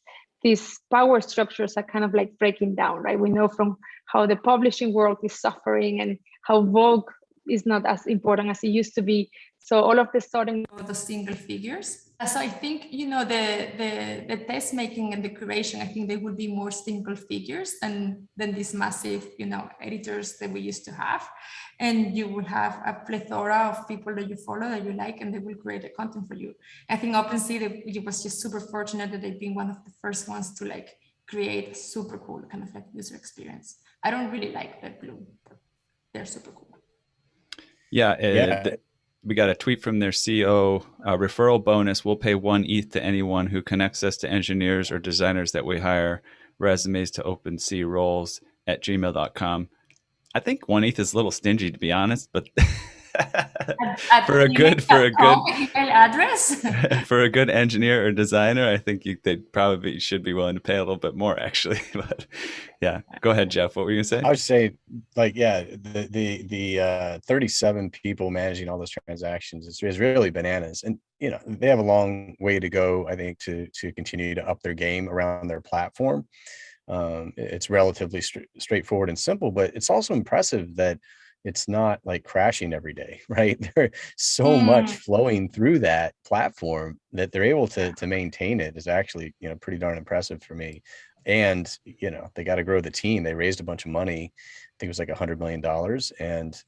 power structures are kind of like breaking down, right? We know from how the publishing world is suffering and how Vogue is not as important as it used to be. So all of the sudden,
the single figures. So I think, the test making and the curation, I think they would be more single figures than these massive, editors that we used to have. And you will have a plethora of people that you follow that you like, and they will create the content for you. I think OpenSea, it was just super fortunate that they've been one of the first ones to like create a super cool kind of like user experience. I don't really like that blue, but they're super cool.
Yeah. We got a tweet from their CEO, referral bonus. We'll pay 1 ETH to anyone who connects us to engineers or designers that we hire, resumes to OpenSea roles at gmail.com. I think 1 ETH is a little stingy, to be honest, but for a good
email address
for a good engineer or designer, I think they probably should be willing to pay a little bit more, actually. But yeah, go ahead, Jeff. What were you gonna say?
I would say, the 37 people managing all those transactions is really bananas, and they have a long way to go, I think, to continue to up their game around their platform. It's relatively straightforward and simple, but it's also impressive that it's not like crashing every day, right? There's so much flowing through that platform that they're able to maintain it is actually, pretty darn impressive for me. And, they got to grow the team. They raised a bunch of money. I think it was like $100 million, and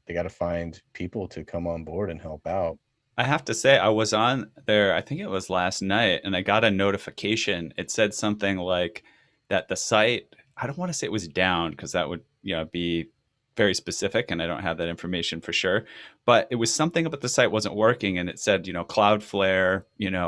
they got to find people to come on board and help out.
I have to say, I was on there, I think it was last night, and I got a notification. It said something like that the site, I don't want to say it was down because that would, be very specific, and I don't have that information for sure. But it was something about the site wasn't working, and it said, Cloudflare,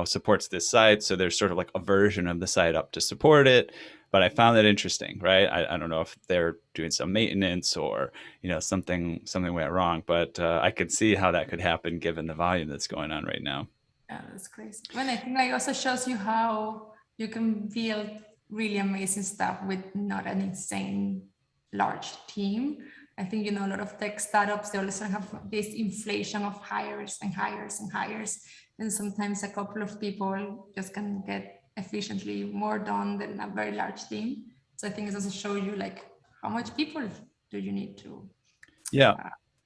supports this site, so there's sort of like a version of the site up to support it. But I found that interesting, right? I don't know if they're doing some maintenance or something went wrong, but I could see how that could happen given the volume that's going on right now.
Yeah, that's crazy. Well, I think it also shows you how you can build really amazing stuff with not an insane large team. I think, a lot of tech startups, they also have this inflation of hires and hires and hires. And sometimes a couple of people just can get efficiently more done than a very large team. So I think it also show you like how much people do you need to.
Yeah.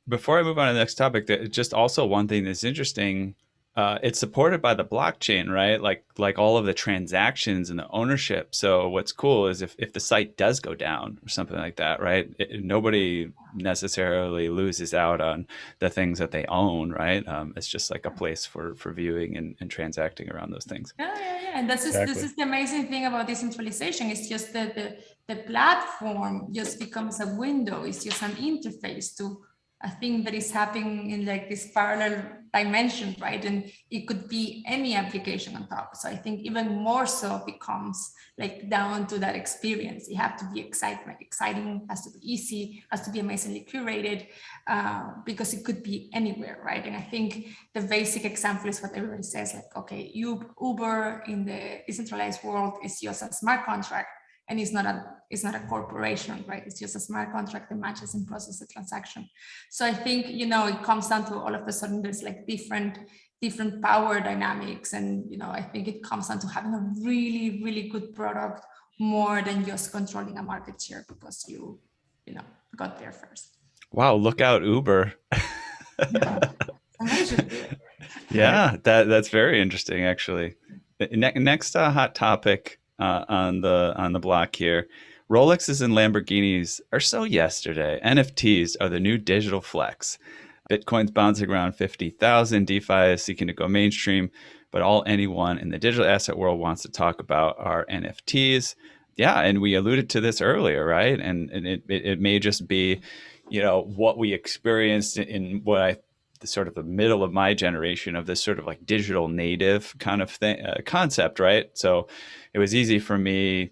Before I move on to the next topic, just also one thing that's interesting, it's supported by the blockchain, right? Like all of the transactions and the ownership. So what's cool is if the site does go down or something like that, right? Nobody necessarily loses out on the things that they own, right? It's just like a place for viewing and transacting around those things.
Yeah. And this is the amazing thing about decentralization. It's just that the platform just becomes a window. It's just an interface to a thing that is happening in like this parallel dimension, right? And it could be any application on top. So I think even more so becomes like down to that experience. You have to be exciting, has to be easy, has to be amazingly curated, because it could be anywhere, right? And I think the basic example is what everybody says, like, okay, Uber in the decentralized world is just a smart contract, and it's not a corporation, right? It's just a smart contract that matches and processes the transaction. So I think, it comes down to all of a sudden there's like different power dynamics. And, I think it comes down to having a really, really good product more than just controlling a market share because you got there first.
Wow, look out, Uber.
Somebody should do it.
Yeah, that's very interesting, actually. Next hot topic on the block here. Rolexes and Lamborghinis are so yesterday. NFTs are the new digital flex. Bitcoin's bouncing around 50,000. DeFi is seeking to go mainstream, but all anyone in the digital asset world wants to talk about are NFTs. Yeah, and we alluded to this earlier, right? And it may just be, what we experienced in what the sort of the middle of my generation of this sort of like digital native kind of thing concept, right? So it was easy for me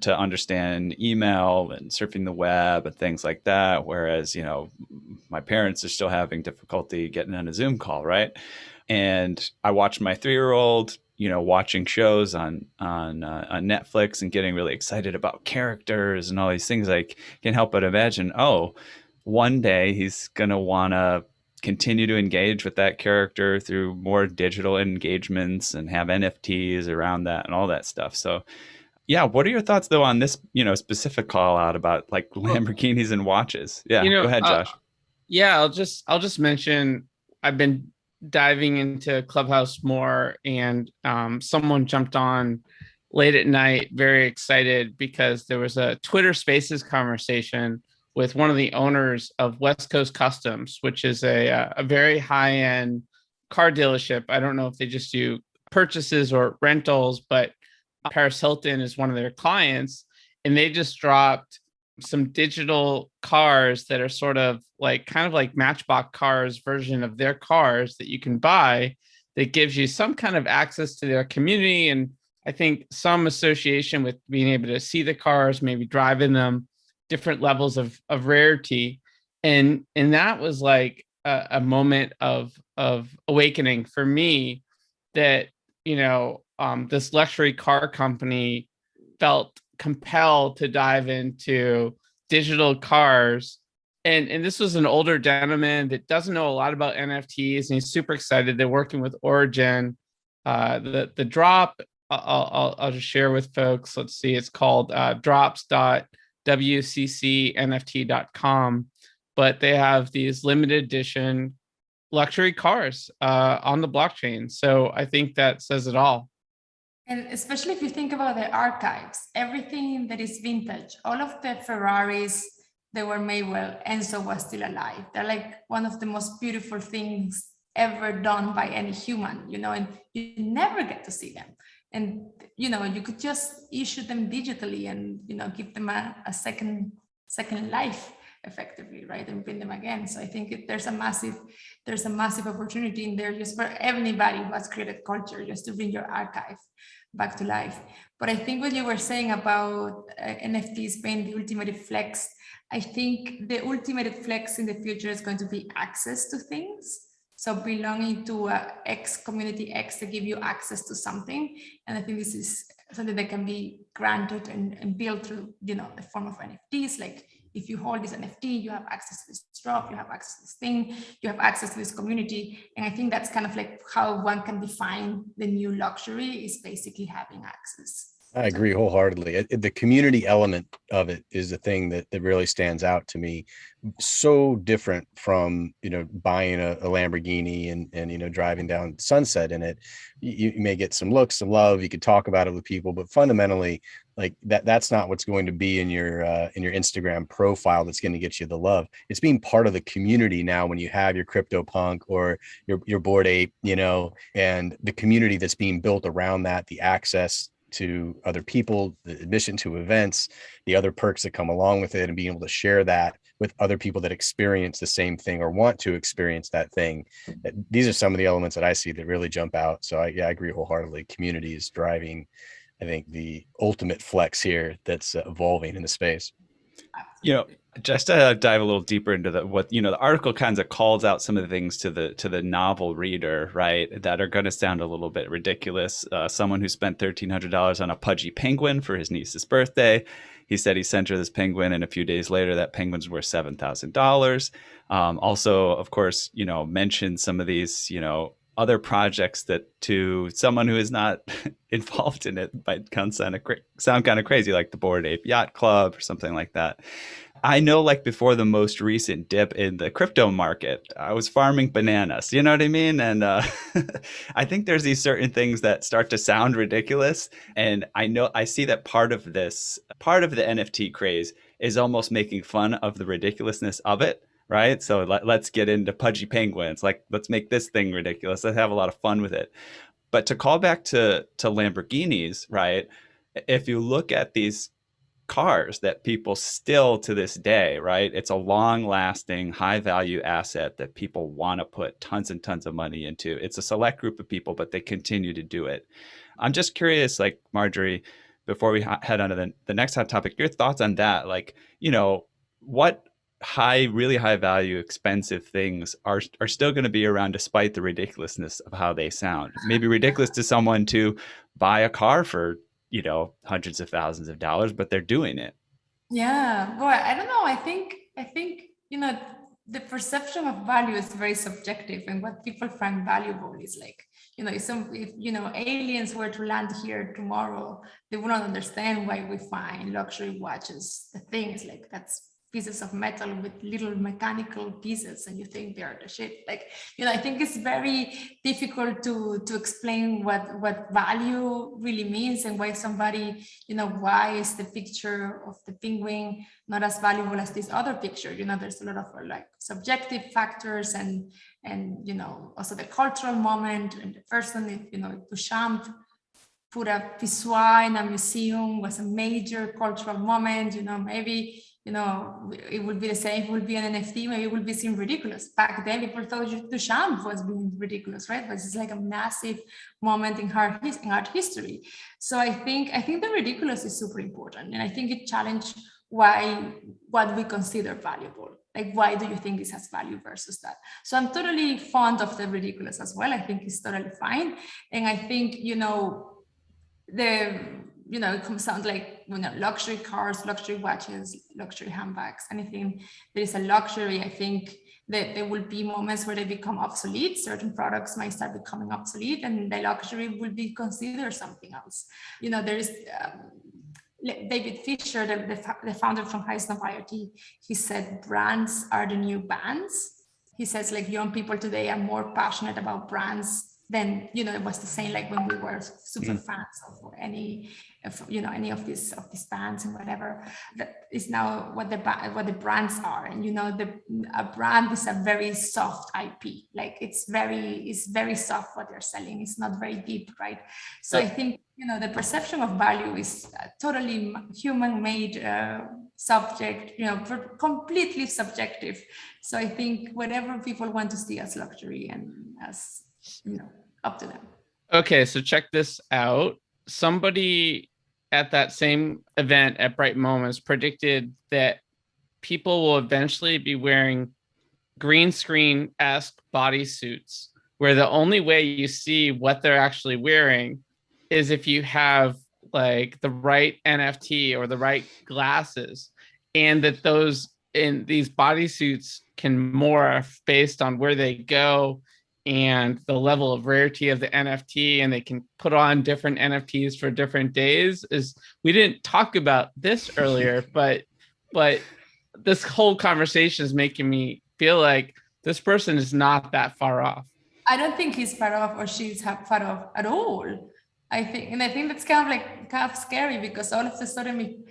to understand email and surfing the web and things like that, whereas my parents are still having difficulty getting on a Zoom call, right? And I watched my 3-year-old watching shows on Netflix and getting really excited about characters and all these things. I can't help but imagine, one day he's gonna want to continue to engage with that character through more digital engagements and have NFTs around that and all that stuff. So yeah, what are your thoughts though on this, specific call out about like Lamborghinis and watches? Yeah, go ahead, Josh.
Yeah, I'll just mention I've been diving into Clubhouse more, and someone jumped on late at night, very excited because there was a Twitter Spaces conversation with one of the owners of West Coast Customs, which is a very high-end car dealership. I don't know if they just do purchases or rentals, but Paris Hilton is one of their clients, and they just dropped some digital cars that are sort of like kind of like Matchbox cars version of their cars that you can buy that gives you some kind of access to their community, and I think some association with being able to see the cars, maybe drive in them, different levels of rarity. And that was like a moment of awakening for me that, this luxury car company felt compelled to dive into digital cars. And this was an older gentleman that doesn't know a lot about NFTs, and he's super excited. They're working with Origin. The drop, I'll just share with folks. Let's see, it's called drops.wccnft.com, but they have these limited edition luxury cars on the blockchain. So I think that says it all.
And especially if you think about the archives, everything that is vintage, all of the Ferraris that were made while Enzo was still alive, they're like one of the most beautiful things ever done by any human, and you never get to see them. And, you could just issue them digitally and, give them a second life effectively, right? And bring them again. So I think there's a massive opportunity in there just for anybody who has created culture, just to bring your archive back to life. But I think what you were saying about NFTs being the ultimate flex, I think the ultimate flex in the future is going to be access to things. So belonging to X community X to give you access to something. And I think this is something that can be granted and built through, the form of NFTs. Like if you hold this NFT, you have access to this drop, you have access to this thing, you have access to this community. And I think that's kind of like how one can define the new luxury, is basically having access
I agree wholeheartedly. The community element of it is the thing that really stands out to me. So different from, buying a Lamborghini and, driving down Sunset in it. You may get some looks, some love. You could talk about it with people, but fundamentally, like that's not what's going to be in your Instagram profile that's going to get you the love. It's being part of the community now when you have your CryptoPunk or your Bored Ape, and the community that's being built around that, the access to other people, the admission to events, the other perks that come along with it, and being able to share that with other people that experience the same thing or want to experience that thing. These are some of the elements that I see that really jump out. So I agree wholeheartedly. Community is driving, I think, the ultimate flex here that's evolving in the space.
Just to dive a little deeper into the article kind of calls out some of the things to the novel reader, right, that are going to sound a little bit ridiculous. Someone who spent $1,300 on a pudgy penguin for his niece's birthday. He said he sent her this penguin, and a few days later, that penguin's worth $7,000. Also, of course, mentioned some of these, other projects that to someone who is not involved in it might sound kind of crazy, like the Bored Ape Yacht Club or something like that. I know, like, before the most recent dip in the crypto market, I was farming bananas, you know what I mean? And I think there's these certain things that start to sound ridiculous. And I see that part of the NFT craze is almost making fun of the ridiculousness of it. Right. So let's get into pudgy penguins. Like, let's make this thing ridiculous. Let's have a lot of fun with it. But to call back to Lamborghinis, right? If you look at these cars that people still to this day, right? It's a long lasting, high value asset that people want to put tons and tons of money into. It's a select group of people, but they continue to do it. I'm just curious, like, Marjorie, before we head on to the next hot topic, your thoughts on that. Like, what really high value, expensive things are still going to be around despite the ridiculousness of how they sound. Maybe ridiculous to someone to buy a car for, hundreds of thousands of dollars, but they're doing it.
Yeah, boy, I don't know. I think, the perception of value is very subjective, and what people find valuable is like, if aliens were to land here tomorrow, they wouldn't understand why we find luxury watches. The thing is, like, that's pieces of metal with little mechanical pieces, and you think they are the shit. Like, I think it's very difficult to explain what value really means, and why somebody, why is the picture of the penguin not as valuable as this other picture. There's a lot of like subjective factors, and also the cultural moment, and the person, Duchamp put a pissoir in a museum was a major cultural moment. Maybe it would be the same. It would be an NFT. Maybe it would be seen ridiculous. Back then, people thought Duchamp was being ridiculous, right? But it's like a massive moment in art history. So I think the ridiculous is super important, and I think it challenged what we consider valuable. Like, why do you think this has value versus that? So I'm totally fond of the ridiculous as well. I think it's totally fine, and I think it comes sound like luxury cars, luxury watches, luxury handbags, anything that is a luxury. I think that there will be moments where they become obsolete. Certain products might start becoming obsolete, and the luxury will be considered something else. There is David Fisher, the founder from Highsnow IoT. He said brands are the new bands. He says, like, young people today are more passionate about brands than it was the same like when we were super fans of any of these bands and whatever. That is now what the brands are. And a brand is a very soft IP. Like, it's very soft what they're selling. It's not very deep, right? So I think the perception of value is totally human-made subject, completely subjective. So I think whatever people want to see as luxury and as up to them.
Okay, so check this out. Somebody at that same event at Bright Moments predicted that people will eventually be wearing green screen-esque bodysuits, where the only way you see what they're actually wearing is if you have like the right NFT or the right glasses, and that these bodysuits can morph based on where they go and the level of rarity of the NFT, and they can put on different NFTs for different days. We didn't talk about this earlier, but this whole conversation is making me feel like this person is not that far off.
I don't think he's far off or she's far off at all. I think that's kind of scary, because all of a sudden,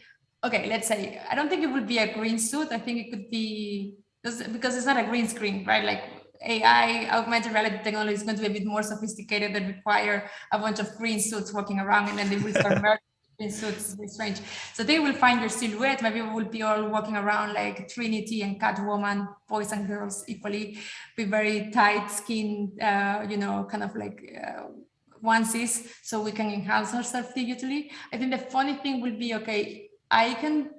okay, let's say, I don't think it would be a green suit. I think it could be, because it's not a green screen, right? Like AI, augmented reality technology, is going to be a bit more sophisticated and require a bunch of green suits walking around, and then they will start merging green suits. It's strange. So they will find your silhouette. Maybe we will be all walking around like Trinity and Catwoman, boys and girls equally, with very tight skin, kind of like onesies, so we can enhance ourselves digitally. I think the funny thing will be, okay, I can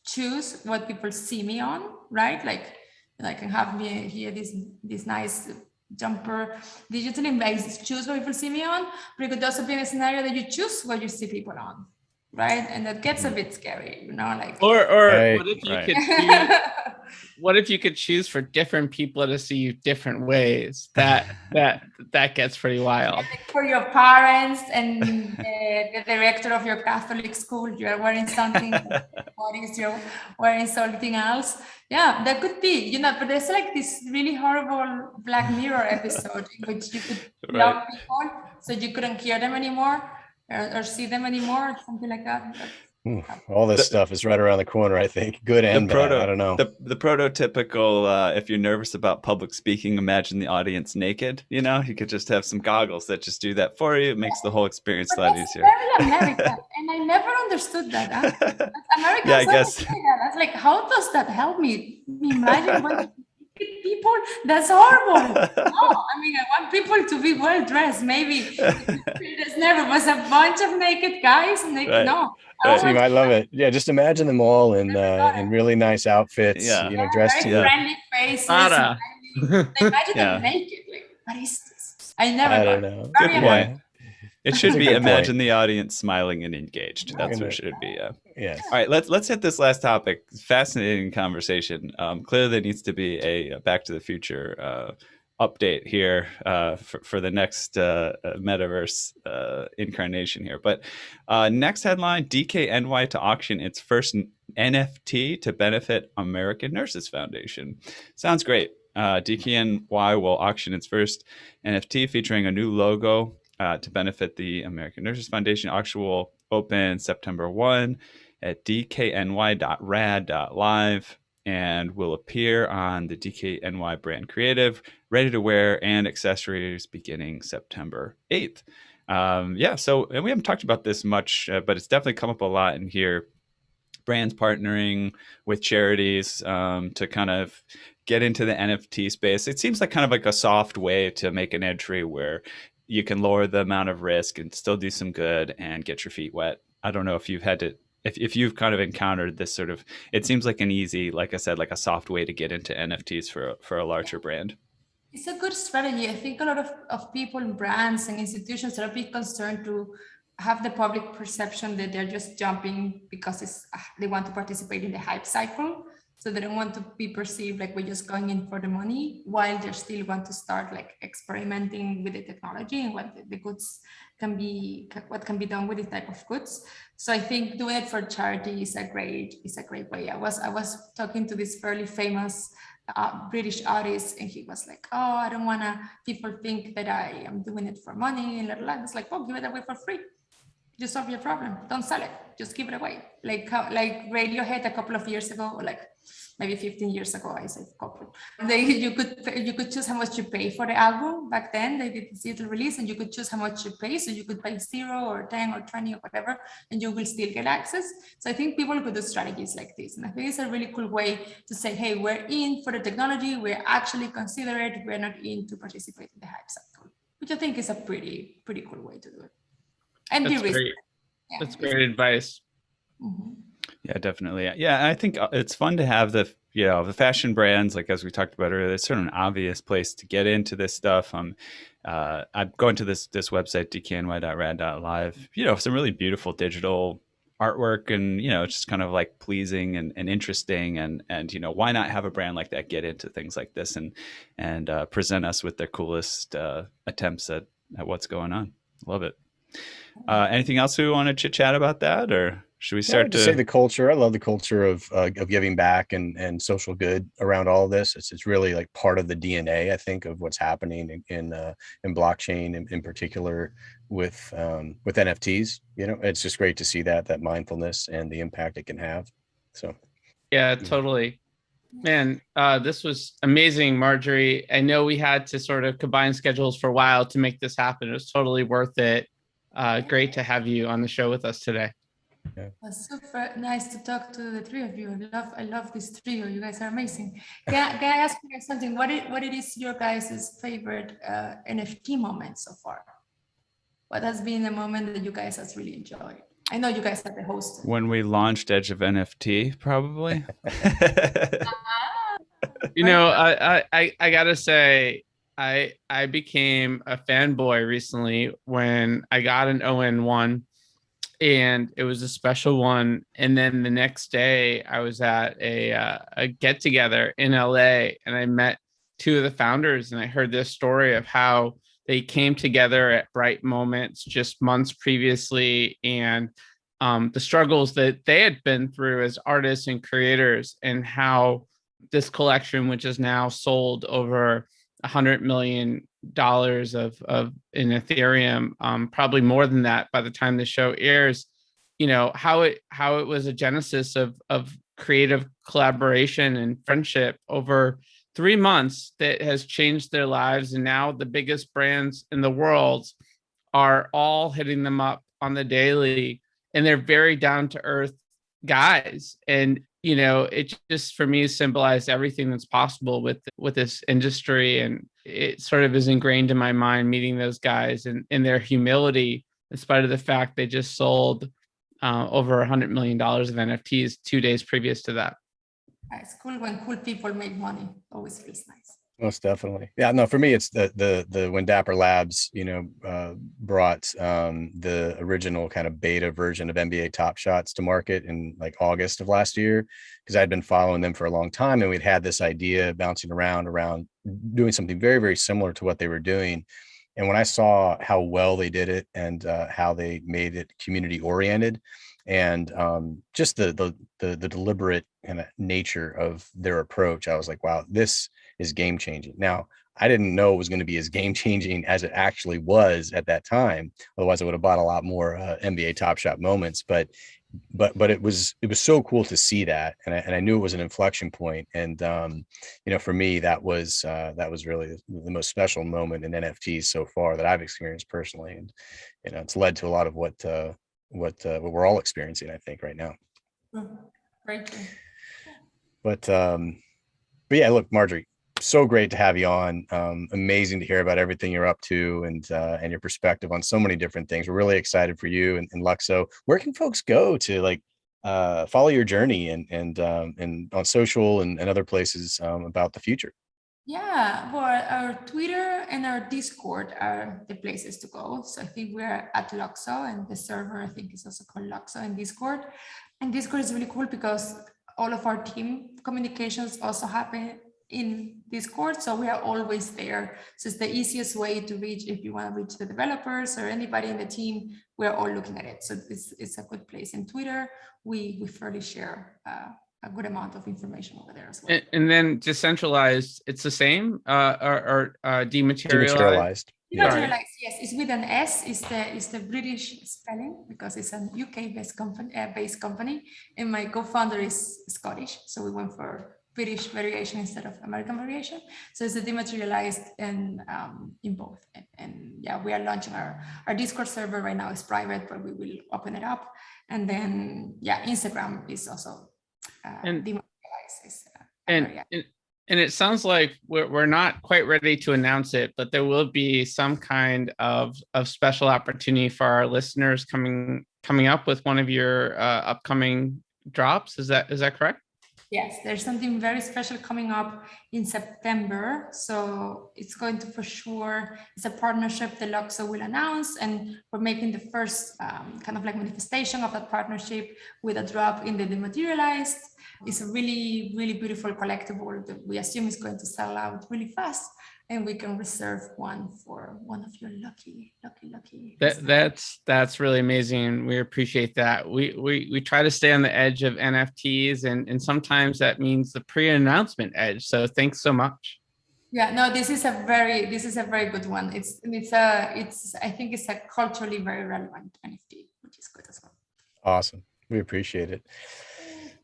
choose what people see me on, right? Like I can have me here this nice jumper digitally, and I choose what people see me on. But it could also be in a scenario that you choose what you see people on, right? And that gets a bit scary, like.
Or
Right,
what if you
right.
could choose? What if you could choose for different people to see you different ways? That gets pretty wild.
For your parents and the director of your Catholic school, you are wearing something. What is you're wearing something else? Yeah, that could be, but there's like this really horrible Black Mirror episode in which you could love people, so you couldn't hear them anymore or see them anymore, something like that.
All this stuff is right around the corner, I think. Good and bad. I don't know.
The prototypical, if you're nervous about public speaking, imagine the audience naked. You could just have some goggles that just do that for you. It makes the whole experience a lot easier.
Very American, and I never understood that. Americans,
yeah, I guess.
That's like, how does that help me? Imagine when people, that's horrible. No, I mean, I want people to be well dressed. Maybe there's never was a bunch of naked guys.
Right.
No.
You might love it. Yeah, just imagine them all in really nice outfits.
Yeah.
Dressed to
friendly faces. Imagine them naked. Like, what is this? I don't
know.
Good point. It should be imagine the audience smiling and engaged. That's what it should be.
Yes.
All right, let's hit this last topic. Fascinating conversation. Clearly, there needs to be a Back to the Future update here for the next metaverse incarnation here. But next headline: DKNY to auction its first NFT to benefit American Nurses Foundation. Sounds great. DKNY will auction its first NFT featuring a new logo to benefit the American Nurses Foundation. Auction will open September 1 at dkny.rad.live and will appear on the DKNY brand creative, ready to wear, and accessories beginning September 8th. And we haven't talked about this much, but it's definitely come up a lot in here. Brands partnering with charities to kind of get into the NFT space. It seems like kind of like a soft way to make an entry where you can lower the amount of risk and still do some good and get your feet wet. I don't know if you've had to, if you've kind of encountered this sort of, it seems like an easy, like I said, like a soft way to get into NFTs for a larger brand.
It's a good strategy. I think a lot of people, brands and institutions are a bit concerned to have the public perception that they're just jumping because they want to participate in the hype cycle. So they don't want to be perceived like we're just going in for the money, while they still want to start like experimenting with the technology and what the goods can be, what can be done with this type of goods. So I think doing it for charity is a great way. I was talking to this fairly famous British artist, and he was like, "Oh, I don't want people think that I am doing it for money." And I was like, "Oh, give it away for free. Just solve your problem. Don't sell it. Just give it away." Like Radiohead a couple of years ago, or like maybe 15 years ago, I said couple. You could choose how much you pay for the album. Back then, they did digital release, and you could choose how much you pay. So you could pay 0 or 10 or 20 or whatever, and you will still get access. So I think people could do strategies like this, and I think it's a really cool way to say, "Hey, we're in for the technology. We're actually considerate. We're not in to participate in the hype cycle," which I think is a pretty cool way to do it. And
That's great. Yeah. That's great advice.
Mm-hmm.
Yeah, definitely. Yeah, I think it's fun to have the fashion brands, like as we talked about earlier. It's sort of an obvious place to get into this stuff. I'm going to this website, dkny.rad.live. Some really beautiful digital artwork and, it's just kind of like pleasing and interesting. And, why not have a brand like that get into things like this and present us with their coolest attempts at what's going on. Love it. Anything else we want to chit chat about that, or should we start
to say the culture? I love the culture of giving back and social good around all of this. It's really like part of the DNA, I think, of what's happening in blockchain in particular with NFTs. It's just great to see that mindfulness and the impact it can have. So,
yeah, totally. Man, this was amazing, Marjorie. I know we had to sort of combine schedules for a while to make this happen. It was totally worth it. Great to have you on the show with us today.
Yeah. It's super nice to talk to the three of you. I love this trio. You guys are amazing. Can I ask you guys something? What is your guys' favorite NFT moment so far? What has been the moment that you guys have really enjoyed? I know you guys are the host.
When we launched Edge of NFT, probably.
I gotta say, I became a fanboy recently when I got an ON1, and it was a special one. And then the next day I was at a get together in LA, and I met two of the founders, and I heard this story of how they came together at bright moments just months previously, and the struggles that they had been through as artists and creators, and how this collection, which is now sold over $100 million of in Ethereum, probably more than that by the time the show airs, how it was a genesis of creative collaboration and friendship over 3 months that has changed their lives. And now the biggest brands in the world are all hitting them up on the daily, and they're very down to earth guys. And it just, for me, symbolized everything that's possible with this industry. And it sort of is ingrained in my mind, meeting those guys and their humility, in spite of the fact they just sold over $100 million of NFTs 2 days previous to that.
It's cool when cool people make money. Always feels nice.
Most definitely. Yeah, no, for me, it's the when Dapper Labs, brought the original kind of beta version of NBA Top Shots to market in like August of last year, because I'd been following them for a long time, and we'd had this idea bouncing around doing something very, very similar to what they were doing. And when I saw how well they did it and how they made it community oriented, and just the deliberate kind of nature of their approach, I was like, wow, this is game changing. Now, I didn't know it was going to be as game changing as it actually was at that time. Otherwise, I would have bought a lot more NBA Top Shot moments. But it was so cool to see that, and I knew it was an inflection point. And for me, that was really the most special moment in NFTs so far that I've experienced personally. And it's led to a lot of what we're all experiencing, I think, right now.
Great.
But yeah, look, Marjorie, so great to have you on. Amazing to hear about everything you're up to and your perspective on so many different things. We're really excited for you and Luxo. Where can folks go to follow your journey and on social and other places about the future?
Yeah, well, our Twitter and our Discord are the places to go. So I think we're at Luxo, and the server, I think, is also called Luxo and Discord. And Discord is really cool because all of our team communications also happen in Discord. So we are always there. So it's the easiest way to reach if you want to reach the developers or anybody in the team. We're all looking at it. So it's a good place. In Twitter, we fairly share a good amount of information over there as well.
And then decentralized, it's the same or dematerialized?
Dematerialized, yes, it's with an S. It's the British spelling because it's an UK-based company, and my co-founder is Scottish, so we went for British variation instead of American variation. So it's a dematerialized and in both. And yeah, we are launching our Discord server right now. It's private, but we will open it up. And then yeah, Instagram is also dematerialized.
And it sounds like we're not quite ready to announce it, but there will be some kind of special opportunity for our listeners coming up with one of your upcoming drops. Is that correct?
Yes, there's something very special coming up in September. So it's going to, for sure, it's a partnership the Luxo will announce, and we're making the first kind of like manifestation of that partnership with a drop in the dematerialized. It's a really, really beautiful collectible that we assume is going to sell out really fast, and we can reserve one for one of your lucky.
That's really amazing. We appreciate that. We try to stay on the edge of NFTs, and sometimes that means the pre-announcement edge. So thanks so much.
Yeah, no, this is a very good one. It's I think it's a culturally very relevant NFT, which is good as well.
Awesome. We appreciate it.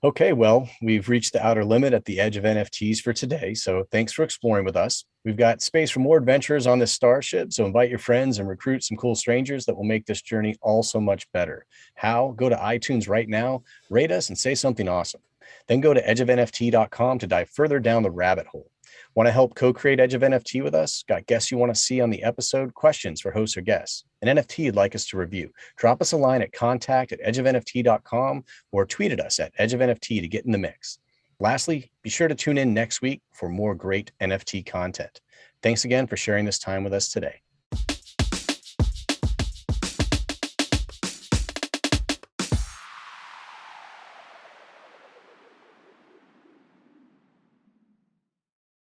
Okay, well, we've reached the outer limit at the edge of NFTs for today. So thanks for exploring with us. We've got space for more adventures on this starship. So invite your friends and recruit some cool strangers that will make this journey all so much better. How? Go to iTunes right now, rate us, and say something awesome. Then go to edgeofnft.com to dive further down the rabbit hole. Want to help co-create Edge of NFT with us? Got guests you want to see on the episode? Questions for hosts or guests? An NFT you'd like us to review? Drop us a line at contact@edgeofnft.com or tweet at us at EdgeofNFT to get in the mix. Lastly, be sure to tune in next week for more great NFT content. Thanks again for sharing this time with us today.